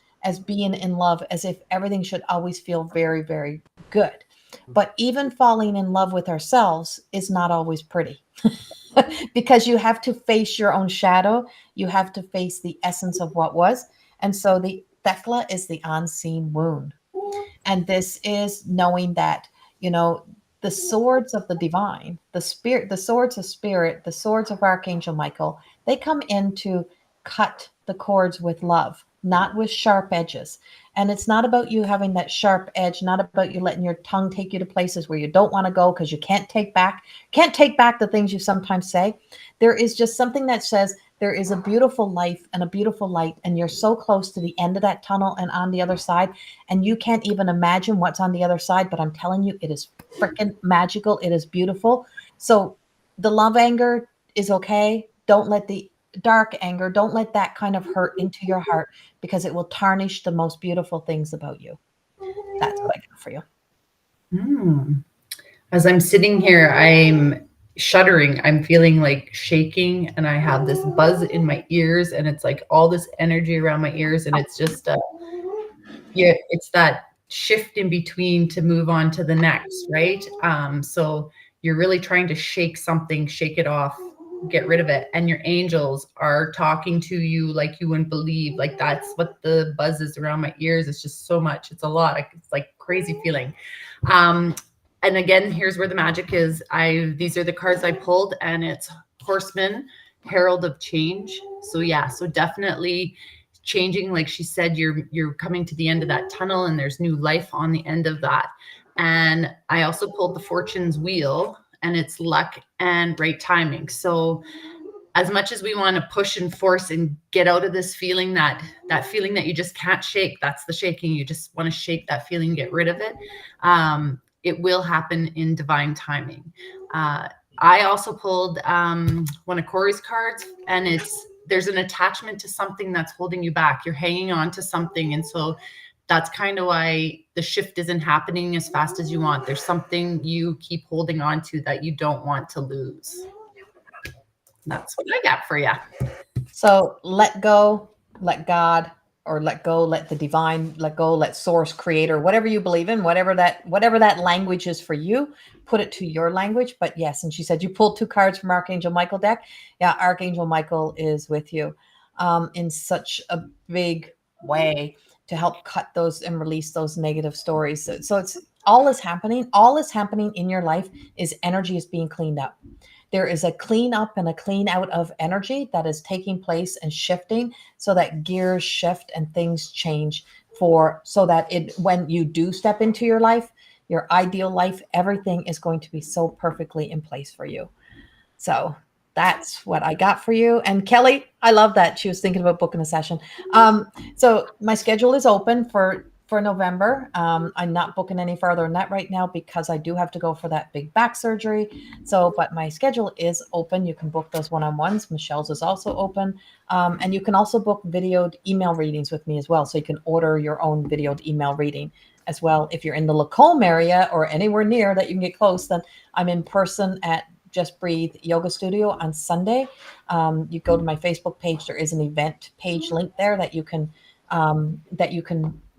being in love, as if everything should always feel very, very good. But even falling in love with ourselves is not always pretty. Because you have to face your own shadow. You have to face the essence of what was. And so the Thekla is the unseen wound. And this is knowing that, the swords of the divine, the spirit, the swords of spirit, the swords of Archangel Michael, they come in to cut the cords with love, not with sharp edges. And it's not about you having that sharp edge, not about you letting your tongue take you to places where you don't want to go because you can't take back the things you sometimes say. There is just something that says there is a beautiful life and a beautiful light, and you're so close to the end of that tunnel and on the other side, and you can't even imagine what's on the other side. But I'm telling you, it is freaking magical. It is beautiful. So the love anger is okay. Don't let the dark anger, don't let that kind of hurt into your heart, because it will tarnish the most beautiful things about you. That's what I got for you. As I'm sitting here, I'm shuddering. I'm feeling like shaking, and I have this buzz in my ears, and it's like all this energy around my ears, and it's just yeah, it's that shift in between to move on to the next, right? So you're really trying to shake something, shake it off, get rid of it, and your angels are talking to you like you wouldn't believe. Like, that's what the buzz is around my ears. It's just so much. It's a lot. It's like crazy feeling. And again, here's where the magic is. These are the cards I pulled, and it's Horseman, Herald of Change. So yeah, so definitely changing. Like she said, you're coming to the end of that tunnel, and there's new life on the end of that. And I also pulled the Fortune's Wheel, and it's luck and right timing. So as much as we want to push and force and get out of this feeling, that feeling that you just can't shake, that's the shaking. You just want to shake that feeling, get rid of it. It will happen in divine timing. I also pulled one of Corrie's cards, and there's an attachment to something that's holding you back. You're hanging on to something. And so that's kind of why the shift isn't happening as fast as you want. There's something you keep holding on to that you don't want to lose. That's what I got for you. So let go, let God, or let go, let the divine, let go, let source, creator, whatever you believe in, whatever that language is for you, put it to your language. But yes, and she said you pulled 2 cards from Archangel Michael deck. Yeah, Archangel Michael is with you in such a big way to help cut those and release those negative stories. So it's all is happening in your life is energy is being cleaned up. There is a clean up and a clean out of energy that is taking place and shifting, so that gears shift and things change so that when you do step into your life, your ideal life, everything is going to be so perfectly in place for you. So that's what I got for you. And Kelly, I love that she was thinking about booking a session. So my schedule is open for November. I'm not booking any further than that right now because I do have to go for that big back surgery. So, but my schedule is open. You can book those one-on-ones. Michelle's is also open. And you can also book videoed email readings with me as well. So you can order your own videoed email reading as well. If you're in the Lacombe area or anywhere near that you can get close, then I'm in person at Just Breathe Yoga Studio on Sunday. You go to my Facebook page. There is an event page link there that you can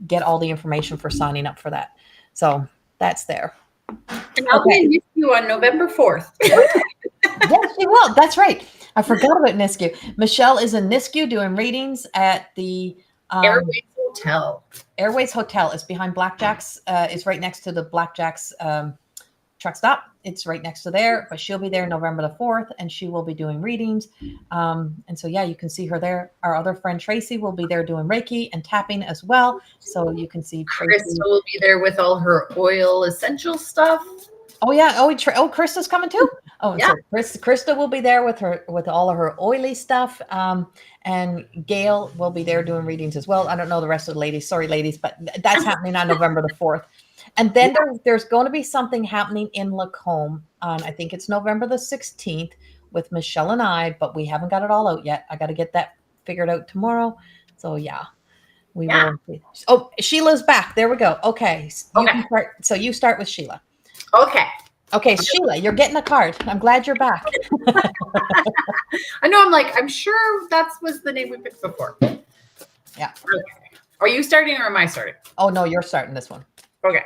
get all the information for signing up for that. So that's there. And I'll be in NISCU on November 4th. Yes, you will. That's right. I forgot about NISCU. Michelle is in NISCU doing readings at the Airways Hotel. Airways Hotel. It's behind Blackjack's. It's right next to the Blackjack's truck stop. It's right next to there, but she'll be there November the 4th, and she will be doing readings. And so, yeah, you can see her there. Our other friend Tracy will be there doing Reiki and tapping as well. So you can see Tracy. Krista will be there with all her oil essential stuff. Oh yeah. Oh, Krista's coming too. Oh, yeah. So Krista will be there with all of her oily stuff. And Gail will be there doing readings as well. I don't know the rest of the ladies. Sorry, ladies, but that's happening on November the 4th. And then there's going to be something happening in Lacombe on, I think it's November the 16th with Michelle and I, but we haven't got it all out yet. I got to get that figured out tomorrow. So yeah, we will. Oh, Sheila's back. There we go. Okay. So you start with Sheila. Okay, Sheila, you're getting a card. I'm glad you're back. I know. I'm sure that was the name we picked before. Yeah. Okay. Are you starting or am I starting? Oh, no, you're starting this one. Okay.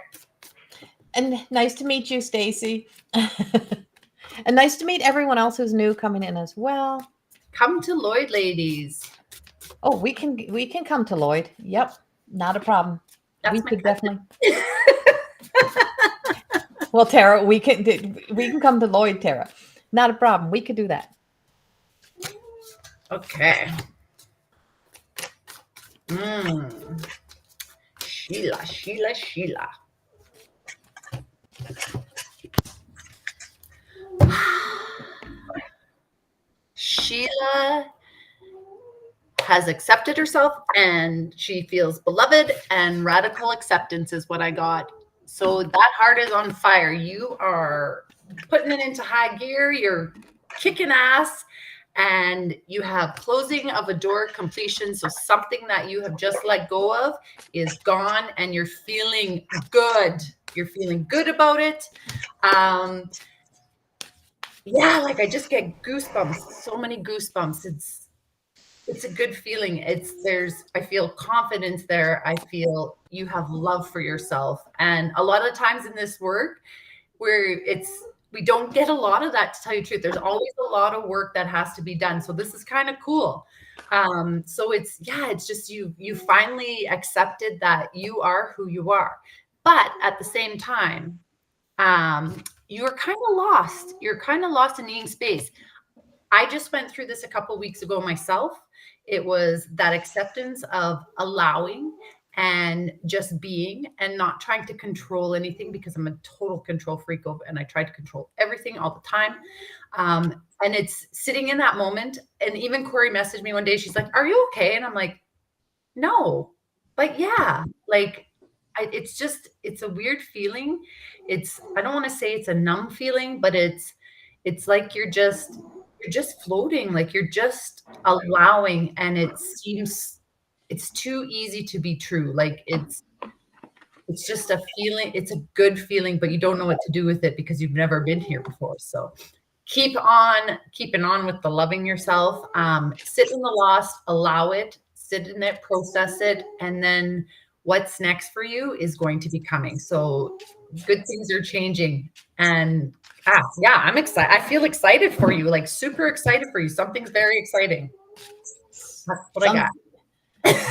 And nice to meet you, Stacy. And nice to meet everyone else who's new coming in as well. Come to Lloyd, ladies. Oh, we can come to Lloyd. Yep, not a problem. We could definitely. Well, Tara, we can come to Lloyd, Tara. Not a problem. We could do that. Okay. Sheila, Sheila, Sheila. Sheila has accepted herself and she feels beloved, and radical acceptance is what I got. So that heart is on fire. You are putting it into high gear. You're kicking ass, and you have closing of a door completion. So something that you have just let go of is gone, and you're feeling good. You're feeling good about it. Yeah, like I just get goosebumps. So many goosebumps. It's a good feeling. I feel confidence there. I feel you have love for yourself. And a lot of times in this work, where we don't get a lot of that, to tell you the truth. There's always a lot of work that has to be done. So this is kind of cool. So it's just you finally accepted that you are who you are. But at the same time, you're kind of lost. You're kind of lost in needing space. I just went through this a couple of weeks ago myself. It was that acceptance of allowing and just being and not trying to control anything, because I'm a total control freak and I try to control everything all the time. And it's sitting in that moment. And even Corrie messaged me one day. She's like, "Are you okay?" And I'm like, "No." Like, yeah, like it's a weird feeling. I don't want to say it's a numb feeling, but it's like you're just floating, like you're just allowing, and it's too easy to be true. Like it's just a feeling. It's a good feeling, but you don't know what to do with it because you've never been here before. So keeping on with the loving yourself. Sit in the lost, allow it, sit in it, process it, and then what's next for you is going to be coming. So good things are changing. And yeah, I'm excited. I feel excited for you, like super excited for you. Something's very exciting. That's what I got.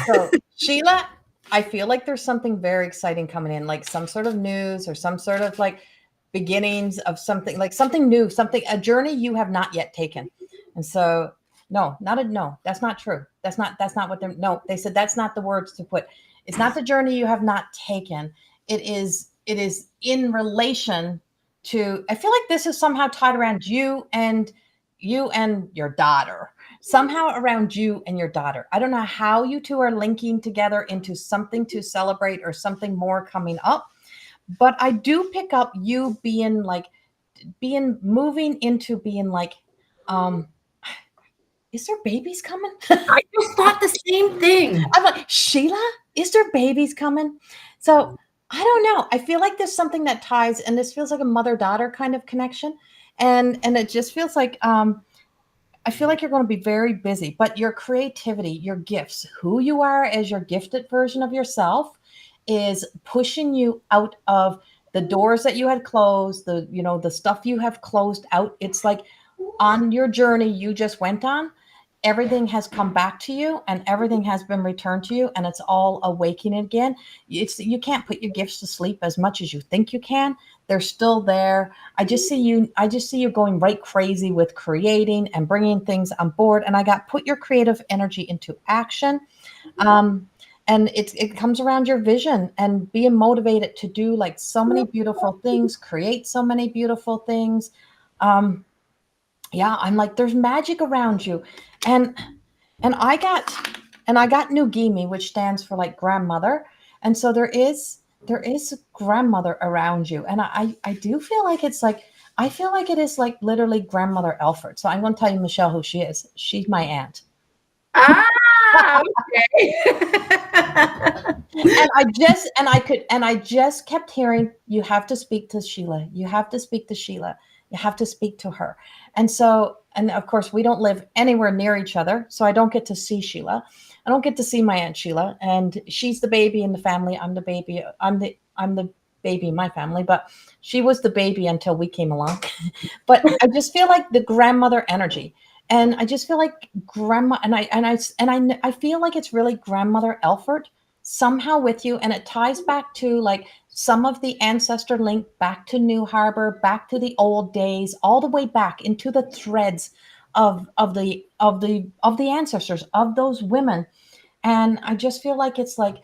So Sheila, I feel like there's something very exciting coming in, like some sort of news or some sort of like beginnings of something, like something new, a journey you have not yet taken. And so no, that's not true. That's not what they said. That's not the words to put. It's not the journey you have not taken. It is in relation to, I feel like this is somehow tied around you and your daughter, somehow around you and your daughter. I don't know how you two are linking together into something to celebrate or something more coming up, but I do pick up you moving into being like, is there babies coming? I just thought the same thing. I'm like, Sheila, is there babies coming? So I don't know. I feel like there's something that ties, and this feels like a mother-daughter kind of connection. And it just feels like I feel like you're going to be very busy, but your creativity, your gifts, who you are as your gifted version of yourself is pushing you out of the doors that you had closed, the stuff you have closed out. It's like on your journey you just went on, everything has come back to you and everything has been returned to you, and it's all awakening again. You can't put your gifts to sleep as much as you think you can. They're still there. I just see you going right crazy with creating and bringing things on board, and I got put your creative energy into action. And it comes around your vision and being motivated to do like so many beautiful things, create so many beautiful things. Yeah, I'm like, there's magic around you. And I got Nugimi, which stands for like grandmother. And so there is grandmother around you. And I do feel like I feel like it is like literally grandmother Alfred. So I'm going to tell you, Michelle, who she is. She's my aunt. Okay. And I just kept hearing, you have to speak to Sheila. You have to speak to Sheila. You have to speak to her. And so, and of course, we don't live anywhere near each other, so I don't get to see Sheila. I don't get to see my Aunt Sheila, and she's the baby in the family. I'm the baby. I'm the baby in my family, but she was the baby until we came along. But I just feel like the grandmother energy, and I just feel like grandma, and I feel like it's really grandmother Elford somehow with you, and it ties back to like some of the ancestor link back to New Harbor, back to the old days, all the way back into the threads of the ancestors of those women. And I just feel like it's like,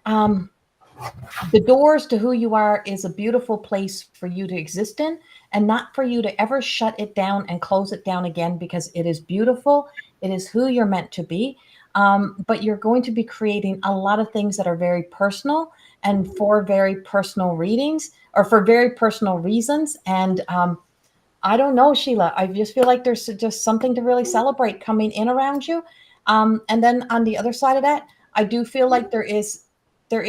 the doors to who you are is a beautiful place for you to exist in, and not for you to ever shut it down and close it down again, because it is beautiful. It is who you're meant to be. But you're going to be creating a lot of things that are very personal and for very personal readings, or for very personal reasons. And I don't know, Sheila. I just feel like there's just something to really celebrate coming in around you. And then on the other side of that, I do feel like there is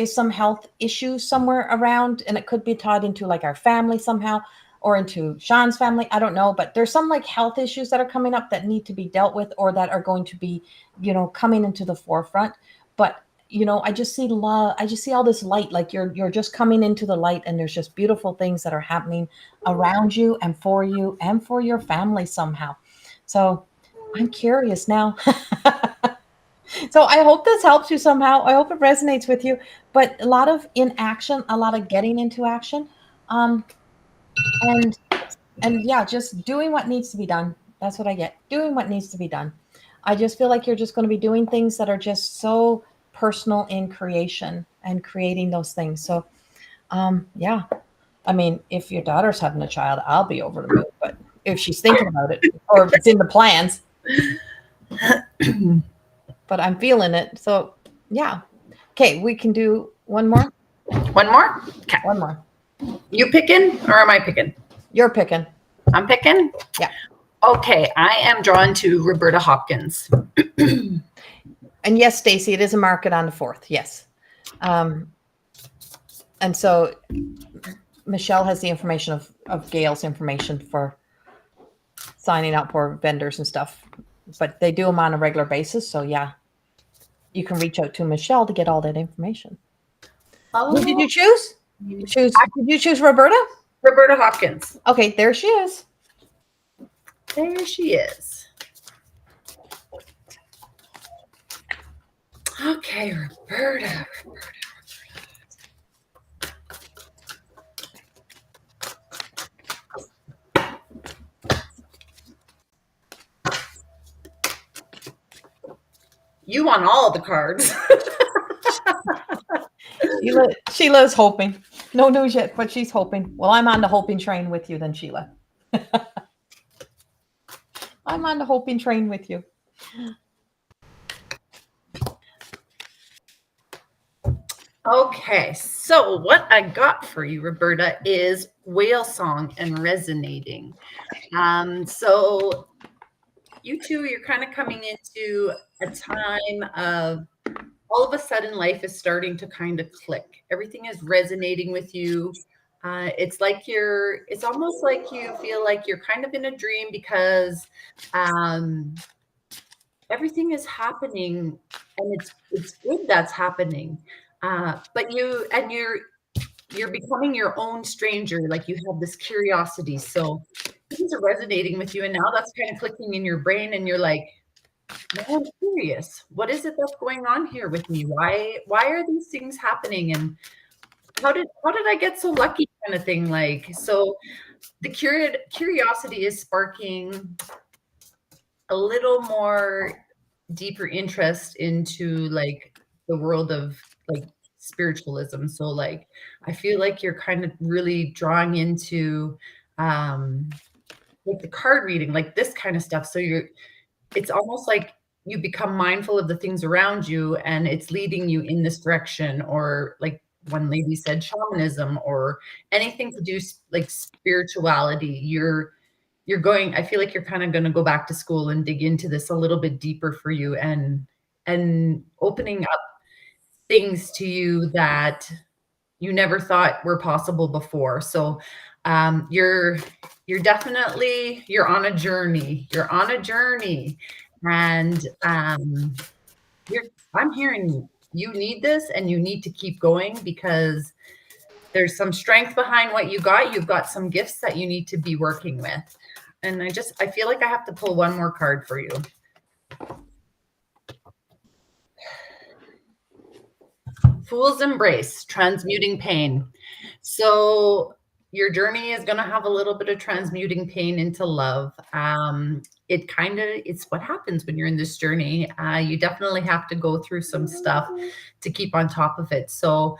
some health issues somewhere around, and it could be tied into like our family somehow, or into Sean's family. I don't know, but there's some like health issues that are coming up that need to be dealt with, or that are going to be, coming into the forefront. But I just see love. I just see all this light. Like you're just coming into the light, and there's just beautiful things that are happening around you and for your family somehow. So I'm curious now. So I hope this helps you somehow. I hope it resonates with you. But a lot of inaction, a lot of getting into action, um, and yeah, just doing what needs to be done. That's what I get. Doing what needs to be done. I just feel like you're just going to be doing things that are just so personal in creation and creating those things. So yeah. I mean, if your daughter's having a child, I'll be over the moon. But if she's thinking about it, or if it's in the plans, but I'm feeling it. So yeah. Okay, we can do one more. One more? Okay. One more. You picking or am I picking? You're picking. I'm picking? Yeah. Okay, I am drawn to Roberta Hopkins. And yes, Stacy, it is a market on the 4th. Yes. And so Michelle has the information of Gail's information for signing up for vendors and stuff, but they do them on a regular basis. So yeah, you can reach out to Michelle to get all that information. Oh, Who did you choose? Did you choose Roberta? Roberta Hopkins. Okay, there she is. There she is. Okay, Roberta. You want all the cards. Sheila's hoping. No news yet, but she's hoping. Well, I'm on the hoping train with you then, Sheila. I'm on the hoping train with you. Okay, so what I got for you, Roberta, is whale song and resonating. So you two, you're kind of coming into a time of all of a sudden life is starting to kind of click. Everything is resonating with you. It's almost like you feel like you're kind of in a dream, because everything is happening, and it's good that's happening. But you're becoming your own stranger. Like you have this curiosity. So things are resonating with you, and now that's kind of clicking in your brain, and you're like, now I'm curious. What is it that's going on here with me? Why are these things happening? And how did I get so lucky, kind of thing? Like, so the curiosity is sparking a little more deeper interest into like the world of like spiritualism. So like I feel like you're kind of really drawing into like the card reading, like this kind of stuff. So it's almost like you become mindful of the things around you, and it's leading you in this direction. Or like one lady said, shamanism, or anything to do like spirituality. You're going, I feel like you're kind of going to go back to school and dig into this a little bit deeper for you, and opening up things to you that you never thought were possible before. So you're definitely, you're on a journey. You're on a journey. And I'm hearing you need this, and you need to keep going, because there's some strength behind what you got. You've got some gifts that you need to be working with. And I feel like I have to pull one more card for you. Fool's Embrace, transmuting pain. So your journey is going to have a little bit of transmuting pain into love. It's what happens when you're in this journey. You definitely have to go through some stuff to keep on top of it. So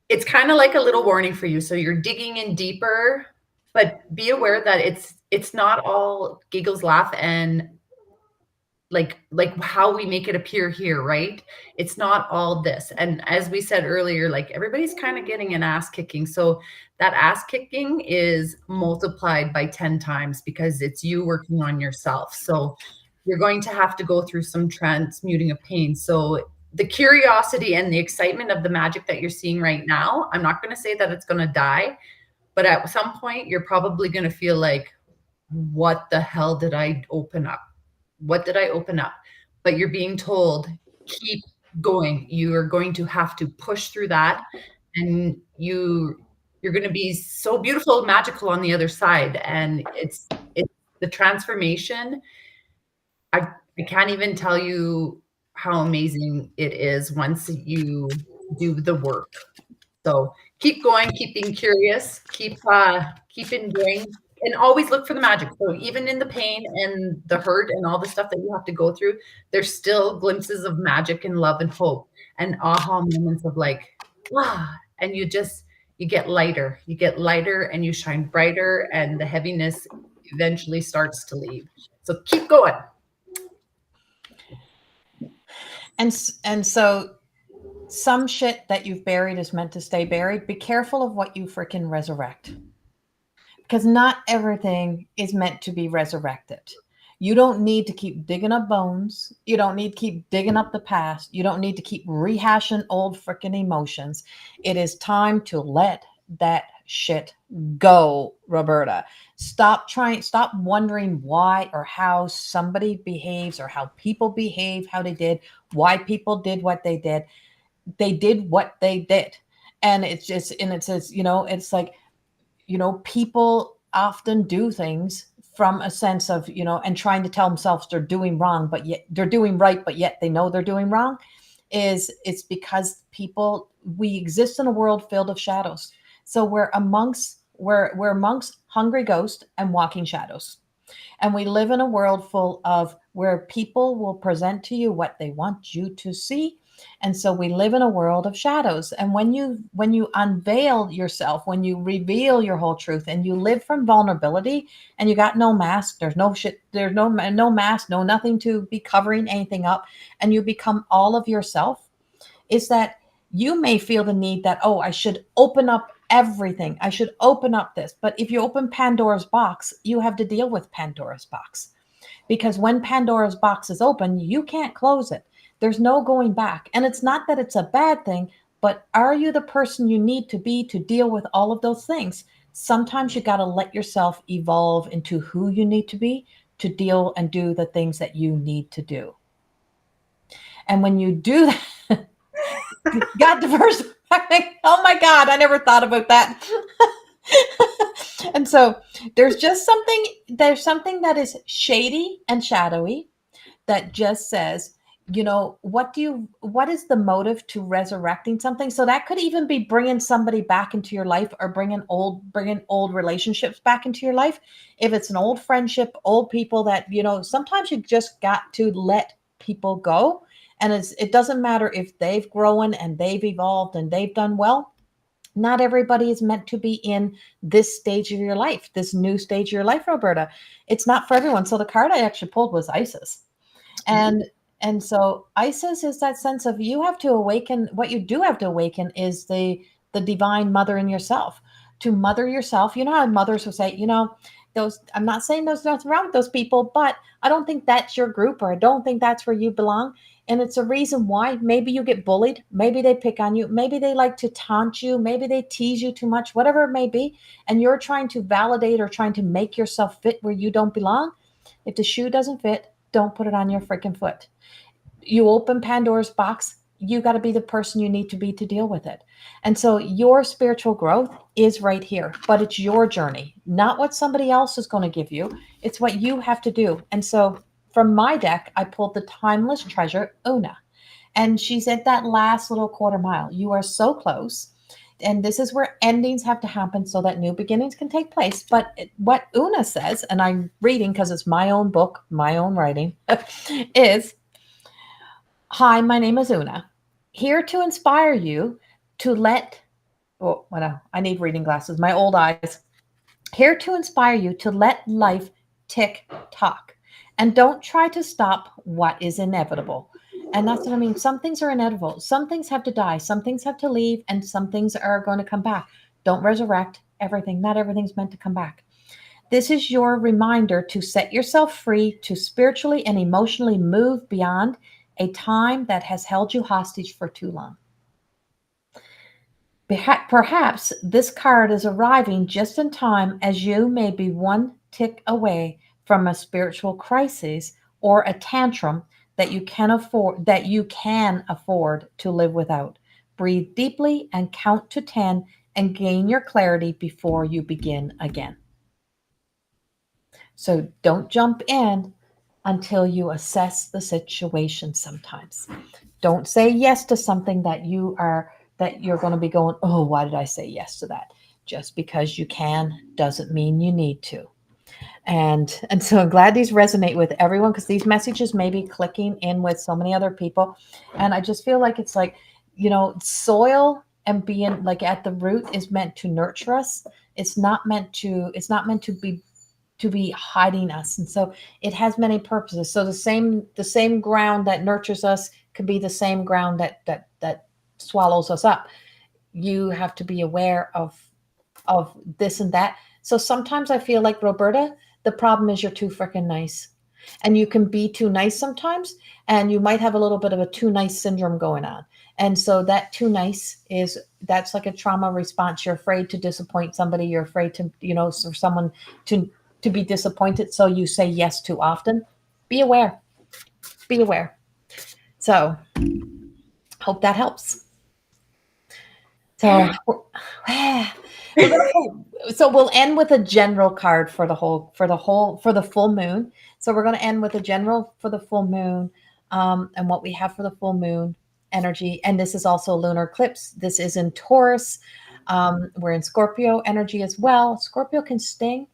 it's kind of like a little warning for you. So you're digging in deeper, but be aware that it's not all giggles, laugh, and like how we make it appear here, right? It's not all this. And as we said earlier, like everybody's kind of getting an ass kicking. So that ass kicking is multiplied by 10 times because it's you working on yourself. So you're going to have to go through some transmuting of pain. So the curiosity and the excitement of the magic that you're seeing right now, I'm not going to say that it's going to die, but at some point you're probably going to feel like, what the hell did I open up? What did I open up? But you're being told, keep going. You are going to have to push through that, and you're going to be so beautiful, magical on the other side. And it's the transformation. I can't even tell you how amazing it is once you do the work. So keep going, keep being curious, keep enjoying, and always look for the magic. So even in the pain and the hurt and all the stuff that you have to go through, there's still glimpses of magic and love and hope and aha moments of like, and you get lighter and you shine brighter, and the heaviness eventually starts to leave. So keep going. And so some shit that you've buried is meant to stay buried. Be careful of what you freaking resurrect, because not everything is meant to be resurrected. You don't need to keep digging up bones. You don't need to keep digging up the past. You don't need to keep rehashing old freaking emotions. It is time to let that shit go, Roberta. Stop wondering why or how somebody behaves or how people behave, how they did, why people did what they did. They did what they did. And it's just, and it says, it's like, people often do things from a sense of, and trying to tell themselves they're doing wrong, but yet they're doing right, but yet they know they're doing wrong. It's because we exist in a world filled of shadows. So we're amongst hungry ghosts and walking shadows. And we live in a world full of where people will present to you what they want you to see. And so we live in a world of shadows. And when you unveil yourself, when you reveal your whole truth and you live from vulnerability and you got no mask, there's no shit, there's no mask, no nothing to be covering anything up, and you become all of yourself, is that you may feel the need that, oh, I should open up everything. I should open up this. But if you open Pandora's box, you have to deal with Pandora's box. Because when Pandora's box is open, you can't close it. There's no going back. And it's not that it's a bad thing, but are you the person you need to be to deal with all of those things? Sometimes you got to let yourself evolve into who you need to be to deal and do the things that you need to do. And when you do that, got diversifying. Oh my God, I never thought about that. And so there's something that is shady and shadowy that just says, what is the motive to resurrecting something? So that could even be bringing somebody back into your life, or bringing old relationships back into your life. If it's an old friendship, old people that, sometimes you just got to let people go. And it doesn't matter if they've grown and they've evolved and they've done well. Not everybody is meant to be in this stage of your life, this new stage of your life, Roberta. It's not for everyone. So the card I actually pulled was Isis. And so Isis is that sense of, you have to awaken. What you do have to awaken is the divine mother in yourself, to mother yourself. You know how mothers will say, I'm not saying there's nothing wrong with those people, but I don't think that's your group, or I don't think that's where you belong. And it's a reason why. Maybe you get bullied. Maybe they pick on you. Maybe they like to taunt you. Maybe they tease you too much, whatever it may be. And you're trying to validate or trying to make yourself fit where you don't belong. If the shoe doesn't fit, don't put it on your freaking foot. You open Pandora's box, you got to be the person you need to be to deal with it. And so your spiritual growth is right here, but it's your journey, not what somebody else is going to give you. It's what you have to do. And so from my deck, I pulled the Timeless Treasure, Una. And she's at that last little quarter mile. You are so close. and this is where endings have to happen so that new beginnings can take place. But what Una says, and I'm reading because it's my own book, my own writing, is, hi, my name is Una, here to inspire you to let, oh, well, I need reading glasses, my old eyes. Here to inspire you to let life tick tock and don't try to stop what is inevitable. And that's what I mean. Some things are inevitable. Some things have to die. Some things have to leave, and some things are going to come back. Don't resurrect everything. Not everything's meant to come back. This is your reminder to set yourself free to spiritually and emotionally move beyond a time that has held you hostage for too long. Perhaps this card is arriving just in time, as you may be one tick away from a spiritual crisis or a tantrum that you can afford to live without. Breathe deeply and count to 10 and gain your clarity before you begin again. So don't jump in until you assess the situation sometimes. Don't say yes to something that you're going to be going, oh, why did I say yes to that? Just because you can doesn't mean you need to. And so I'm glad these resonate with everyone, because these messages may be clicking in with so many other people. And I just feel like it's like, soil and being like at the root is meant to nurture us. It's not meant to be hiding us. And so it has many purposes. So the same ground that nurtures us could be the same ground that swallows us up. You have to be aware of this and that. So sometimes I feel like, Roberta, the problem is you're too freaking nice. And you can be too nice sometimes, and you might have a little bit of a too nice syndrome going on. And so that too nice that's like a trauma response. You're afraid to disappoint somebody. You're afraid to, for someone to be disappointed. So you say yes too often. Be aware. Be aware. So hope that helps. So we'll end with a general card for the full moon. So we're going to end with a general for the full moon, and what we have for the full moon energy. And this is also lunar eclipse. This is in Taurus. We're in Scorpio energy as well. Scorpio can sting.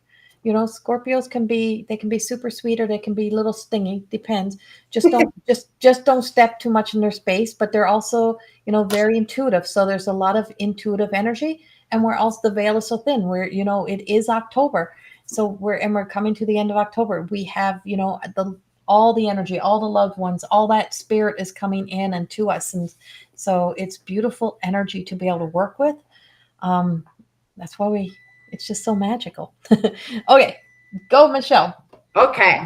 Scorpios can be super sweet, or they can be a little stingy. Depends. Just don't step too much in their space. But they're also, very intuitive. So there's a lot of intuitive energy. And we're also, the veil is so thin. It is October. So we're coming to the end of October. We have, all the energy, all the loved ones, all that spirit is coming in and to us. And so it's beautiful energy to be able to work with. That's why it's just so magical. Okay, go, Michelle. Okay.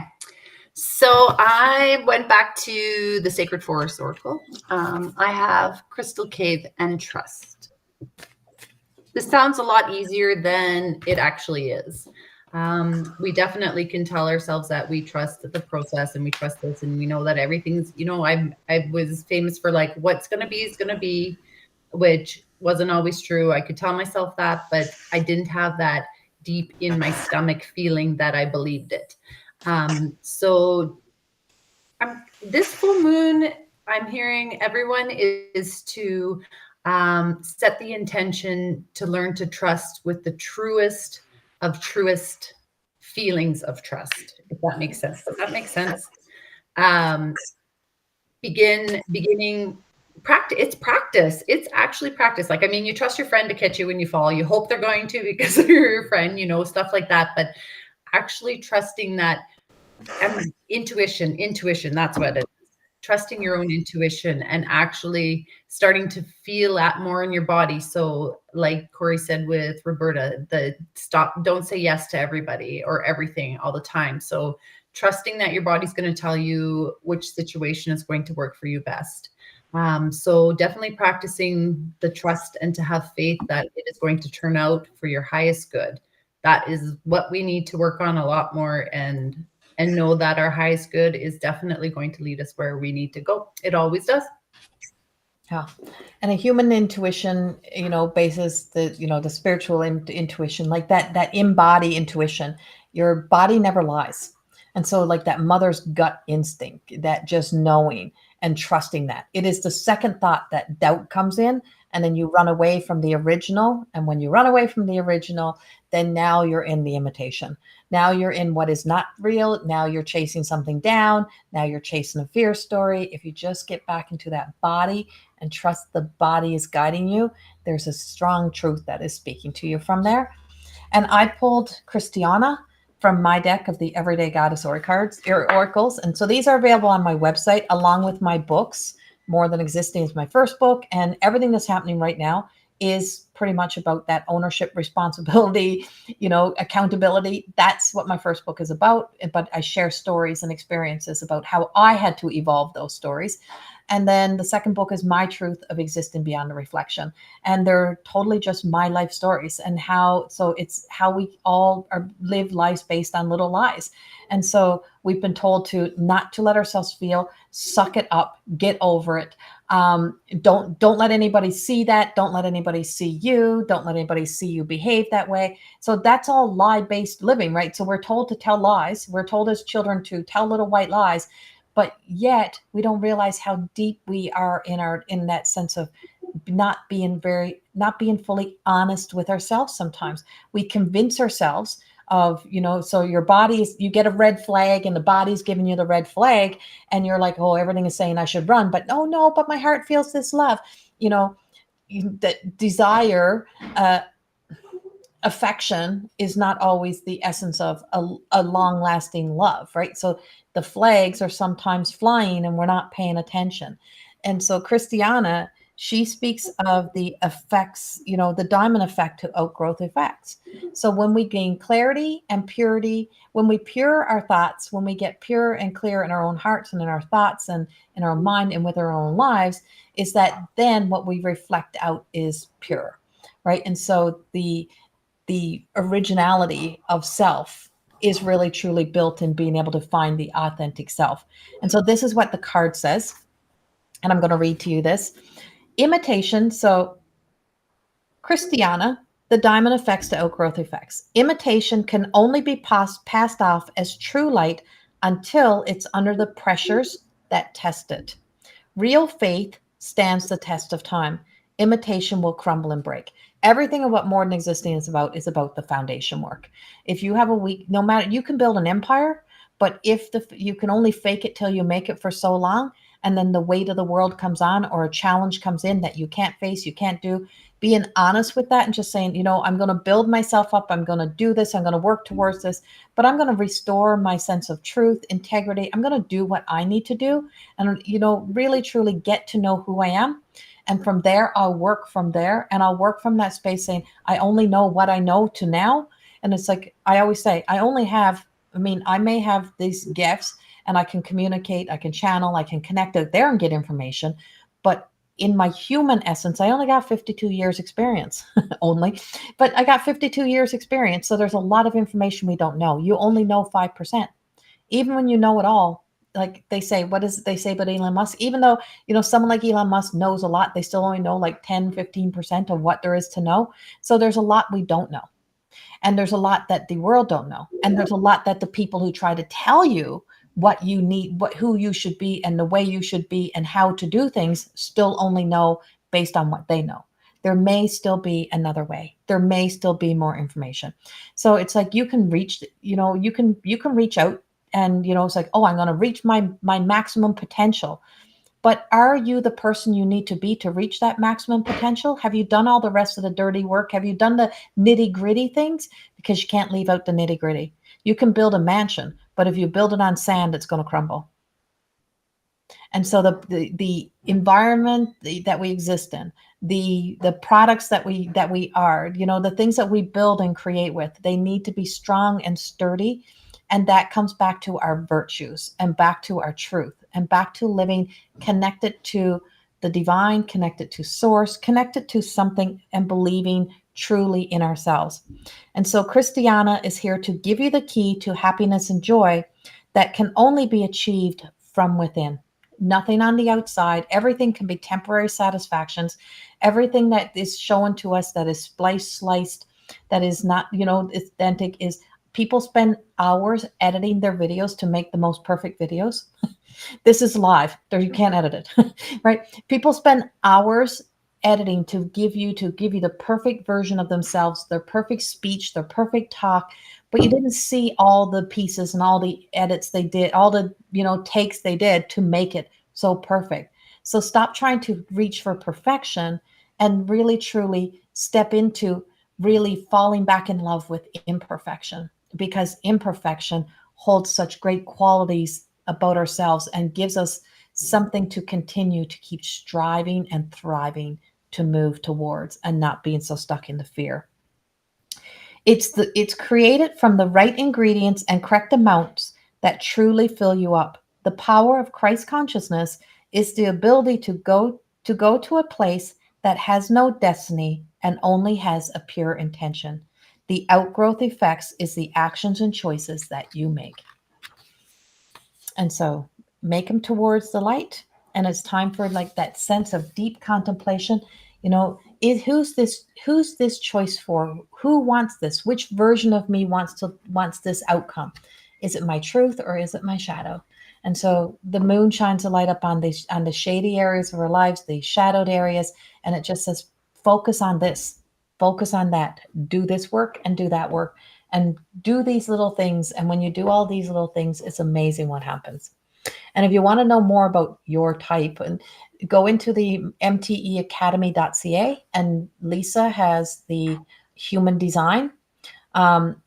So I went back to the Sacred Forest Oracle. I have Crystal Cave and Trust. This sounds a lot easier than it actually is. We definitely can tell ourselves that we trust the process, and we trust this, and we know that everything's, I was famous for like, what's going to be is going to be, which wasn't always true. I could tell myself that, but I didn't have that deep in my stomach feeling that I believed it. So this full moon, I'm hearing everyone is to set the intention to learn to trust with the truest of truest feelings of trust, if that makes sense. Does that make sense? Beginning practice. It's practice. It's actually practice. Like, I mean, you trust your friend to catch you when you fall. You hope they're going to because they're your friend, stuff like that. But actually trusting that intuition, that's what it is. Trusting your own intuition and actually starting to feel that more in your body. So like Corrie said with Roberta, don't say yes to everybody or everything all the time. So trusting that your body's going to tell you which situation is going to work for you best. So definitely practicing the trust and to have faith that it is going to turn out for your highest good. That is what we need to work on a lot more, and know that our highest good is definitely going to lead us where we need to go. It always does. Yeah. And a human intuition, bases the spiritual intuition, like that in-body intuition. Your body never lies. And so like that mother's gut instinct, that just knowing and trusting that. It is the second thought that doubt comes in, and then you run away from the original. And when you run away from the original, then now you're in the imitation. Now you're in what is not real. Now you're chasing something down. Now you're chasing a fear story. If you just get back into that body and trust the body is guiding you, there's a strong truth that is speaking to you from there. And I pulled Christiana from my deck of the Everyday Goddess oracles. And so these are available on my website along with my books. More Than Existing is my first book, and everything that's happening right now is pretty much about that ownership, responsibility, accountability. That's what my first book is about. But I share stories and experiences about how I had to evolve those stories. And then the second book is My Truth of Existing Beyond the Reflection. And they're totally just my life stories and so it's how we all live lives based on little lies. And so we've been told to not to let ourselves feel, suck it up, get over it. Don't let anybody see that. Don't let anybody see you. Don't let anybody see you behave that way. So that's all lie-based living, right? So we're told to tell lies. We're told as children to tell little white lies, but yet we don't realize how deep we are in that sense of not being fully honest with ourselves. Sometimes we convince ourselves of, so your body is, you get a red flag and the body's giving you the red flag and you're like, oh, everything is saying I should run, but oh no, but my heart feels this love, that desire, affection is not always the essence of a long-lasting love, right? So the flags are sometimes flying and we're not paying attention. And so Christiana, she speaks of the effects, the diamond effect to outgrowth effects. So when we gain clarity and purity, when we pure our thoughts, when we get pure and clear in our own hearts and in our thoughts and in our mind and with our own lives, is that then what we reflect out is pure, right? And so the originality of self is really truly built in being able to find the authentic self. And so this is what the card says. And I'm going to read to you this. Imitation. So Christiana, the diamond effects to outgrowth effects. Imitation can only be passed off as true light until it's under the pressures that test it. Real faith stands the test of time. Imitation will crumble and break. Everything of what More Than Existing is about the foundation work. If you have a weak, no matter, you can build an empire, but if you can only fake it till you make it for so long, and then the weight of the world comes on or a challenge comes in that you can't face, you can't do, being honest with that and just saying, I'm going to build myself up. I'm going to do this. I'm going to work towards this, but I'm going to restore my sense of truth, integrity. I'm going to do what I need to do and, really truly get to know who I am. And from there, I'll work from there and I'll work from that space saying, I only know what I know to now. And it's like, I always say, I may have these gifts and I can communicate, I can channel, I can connect out there and get information. But in my human essence, I only got 52 years experience only, but I got 52 years experience. So there's a lot of information we don't know. You only know 5%. Even when you know it all, like they say, what is it they say about Elon Musk? Even though, someone like Elon Musk knows a lot, they still only know like 10, 15% of what there is to know. So there's a lot we don't know. And there's a lot that the world don't know. And there's a lot that the people who try to tell you what you need, who you should be and the way you should be and how to do things still only know based on what they know. There may still be another way. There may still be more information. So it's like you can reach, you can reach out and, it's like, oh, I'm going to reach my maximum potential. But are you the person you need to be to reach that maximum potential? Have you done all the rest of the dirty work? Have you done the nitty gritty things? Because you can't leave out the nitty gritty. You can build a mansion, but if you build it on sand, it's going to crumble. And so the environment that we exist in, the products that we are, the things that we build and create with, they need to be strong and sturdy. And that comes back to our virtues and back to our truth and back to living connected to the divine, connected to source, connected to something and believing truly in ourselves. And so Christiana is here to give you the key to happiness and joy that can only be achieved from within. Nothing on the outside. Everything can be temporary satisfactions. Everything that is shown to us that is sliced, that is not, authentic is people spend hours editing their videos to make the most perfect videos. This is live. There, you can't edit it, right? People spend hours editing to give you the perfect version of themselves, their perfect speech, their perfect talk, but you didn't see all the pieces and all the edits they did, all the, takes they did to make it so perfect. So stop trying to reach for perfection and really truly step into really falling back in love with imperfection, because imperfection holds such great qualities about ourselves and gives us something to continue to keep striving and thriving to move towards, and not being so stuck in the fear. It's created from the right ingredients and correct amounts that truly fill you up. The power of Christ consciousness is the ability to go to a place that has no destiny and only has a pure intention. The outgrowth effects is the actions and choices that you make. And so make them towards the light. And it's time for like that sense of deep contemplation. Who's this choice for? Who wants this? Which version of me wants this outcome? Is it my truth or is it my shadow? And so the moon shines a light up on the shady areas of our lives, the shadowed areas, and it just says, focus on this, focus on that, do this work and do that work, and do these little things. And when you do all these little things, it's amazing what happens. And if you want to know more about your type, and go into the mteacademy.ca, and Lisa has the human design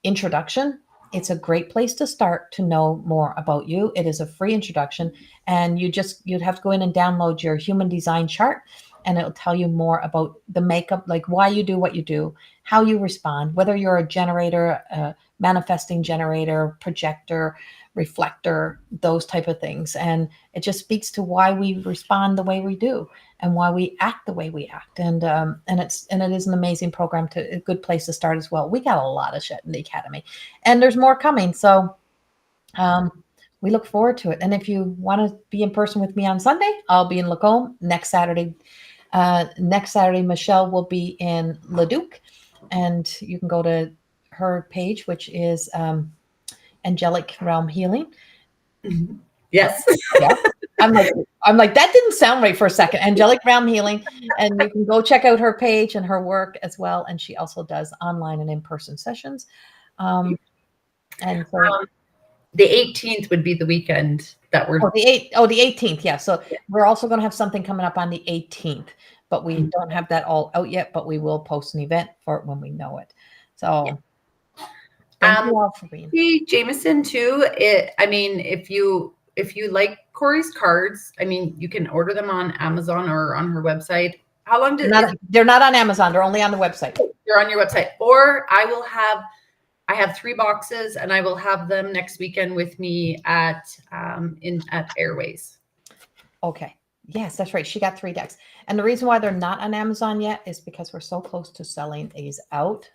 introduction. It's a great place to start to know more about you. It is a free introduction, and you'd have to go in and download your human design chart, and it'll tell you more about the makeup, like why you do what you do, how you respond, whether you're a generator, a manifesting generator, projector, reflector, those type of things. And it just speaks to why we respond the way we do and why we act the way we act. And it is an amazing program, a good place to start as well. We got a lot of shit in the academy, and there's more coming. So we look forward to it. And if you want to be in person with me on Sunday, I'll be in Lacombe next Saturday. Michelle will be in Leduc, and you can go to her page, which is Angelic Realm Healing. Yes. Yeah. I'm like, that didn't sound right for a second. Angelic Realm Healing. And you can go check out her page and her work as well. And she also does online and in-person sessions. And so The 18th would be the weekend that we're. the 18th. Yeah. So we're also going to have something coming up on the 18th, but we don't have that all out yet, but we will post an event for it when we know it. So thank you all for being. Jameson too. If you like Corrie's cards, you can order them on Amazon or on her website. How long they're not on Amazon, they're only on the website. They're on your website. Or I have 3 boxes, and I will have them next weekend with me at Airways. Okay. Yes, that's right. She got 3 decks. And the reason why they're not on Amazon yet is because we're so close to selling these out.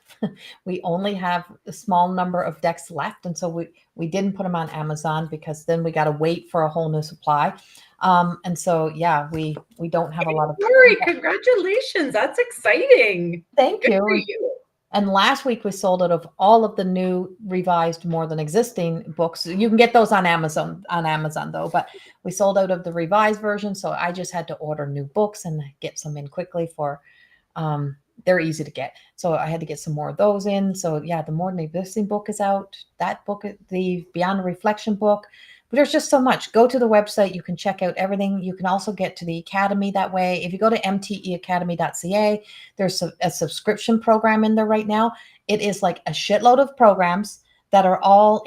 We only have a small number of decks left. And so we didn't put them on Amazon, because then we got to wait for a whole new supply. And so, yeah, we don't have a lot of. Corrie, congratulations. That's exciting. Thank Good you. for you. And last week we sold out of all of the new revised More Than Existing books. You can get those on Amazon though, but we sold out of the revised version. So I just had to order new books and get some in quickly they're easy to get. So I had to get some more of those in. So yeah, the More Than Existing book is out. That book, the Beyond the Reflection book. But there's just so much. Go to the website. You can check out everything. You can also get to the Academy that way. If you go to mteacademy.ca, there's a subscription program in there right now. It is like a shitload of programs that are all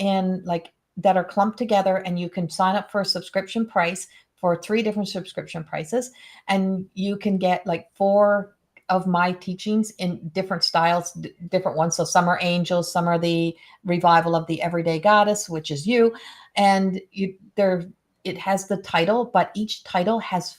that are clumped together, and you can sign up for a subscription price for 3 different subscription prices. And you can get like 4 of my teachings in different styles, different ones. So some are angels, some are the revival of the everyday goddess, which is you. And it has the title, but each title has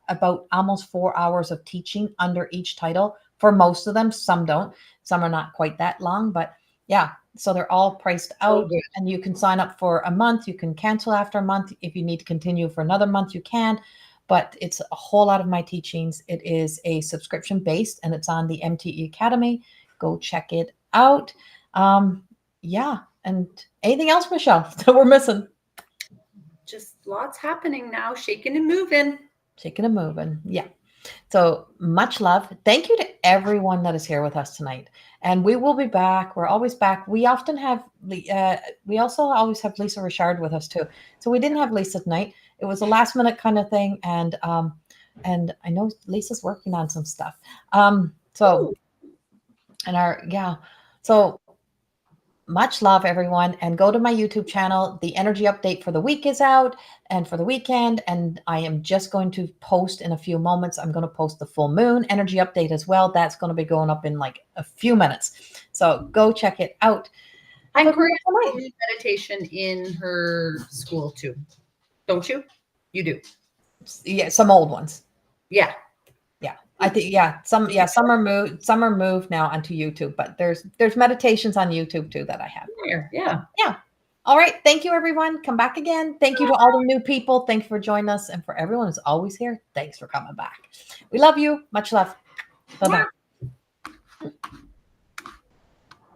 about almost 4 hours of teaching under each title for most of them. Some don't, some are not quite that long, but yeah. So they're all priced out, and you can sign up for a month. You can cancel after a month. If you need to continue for another month, you can. But it's a whole lot of my teachings. It is a subscription based, and it's on the MTE Academy. Go check it out. Yeah. And anything else, Michelle, that we're missing? Just lots happening now. Shaking and moving. Shaking and moving. Yeah. So much love. Thank you to everyone that is here with us tonight. And we will be back. We're always back. We often have, we also always have Lisa Richard with us too. So we didn't have Lisa tonight. It was a last minute kind of thing. And I know Lisa's working on some stuff. So, and so much love, everyone. And go to my YouTube channel. The energy update for the week is out and for the weekend. And I am just going to post in a few moments. I'm going to post the full moon energy update as well. That's going to be going up in like a few minutes. So go check it out. And Corrie does meditation in her school too. Don't you? You do. Yeah, some old ones. Yeah. Yeah. I think some are moved now onto YouTube, but there's meditations on YouTube too that I have. Yeah. All right. Thank you, everyone. Come back again. Thank you to all the new people. Thanks for joining us. And for everyone who's always here, thanks for coming back. We love you. Much love. Bye-bye.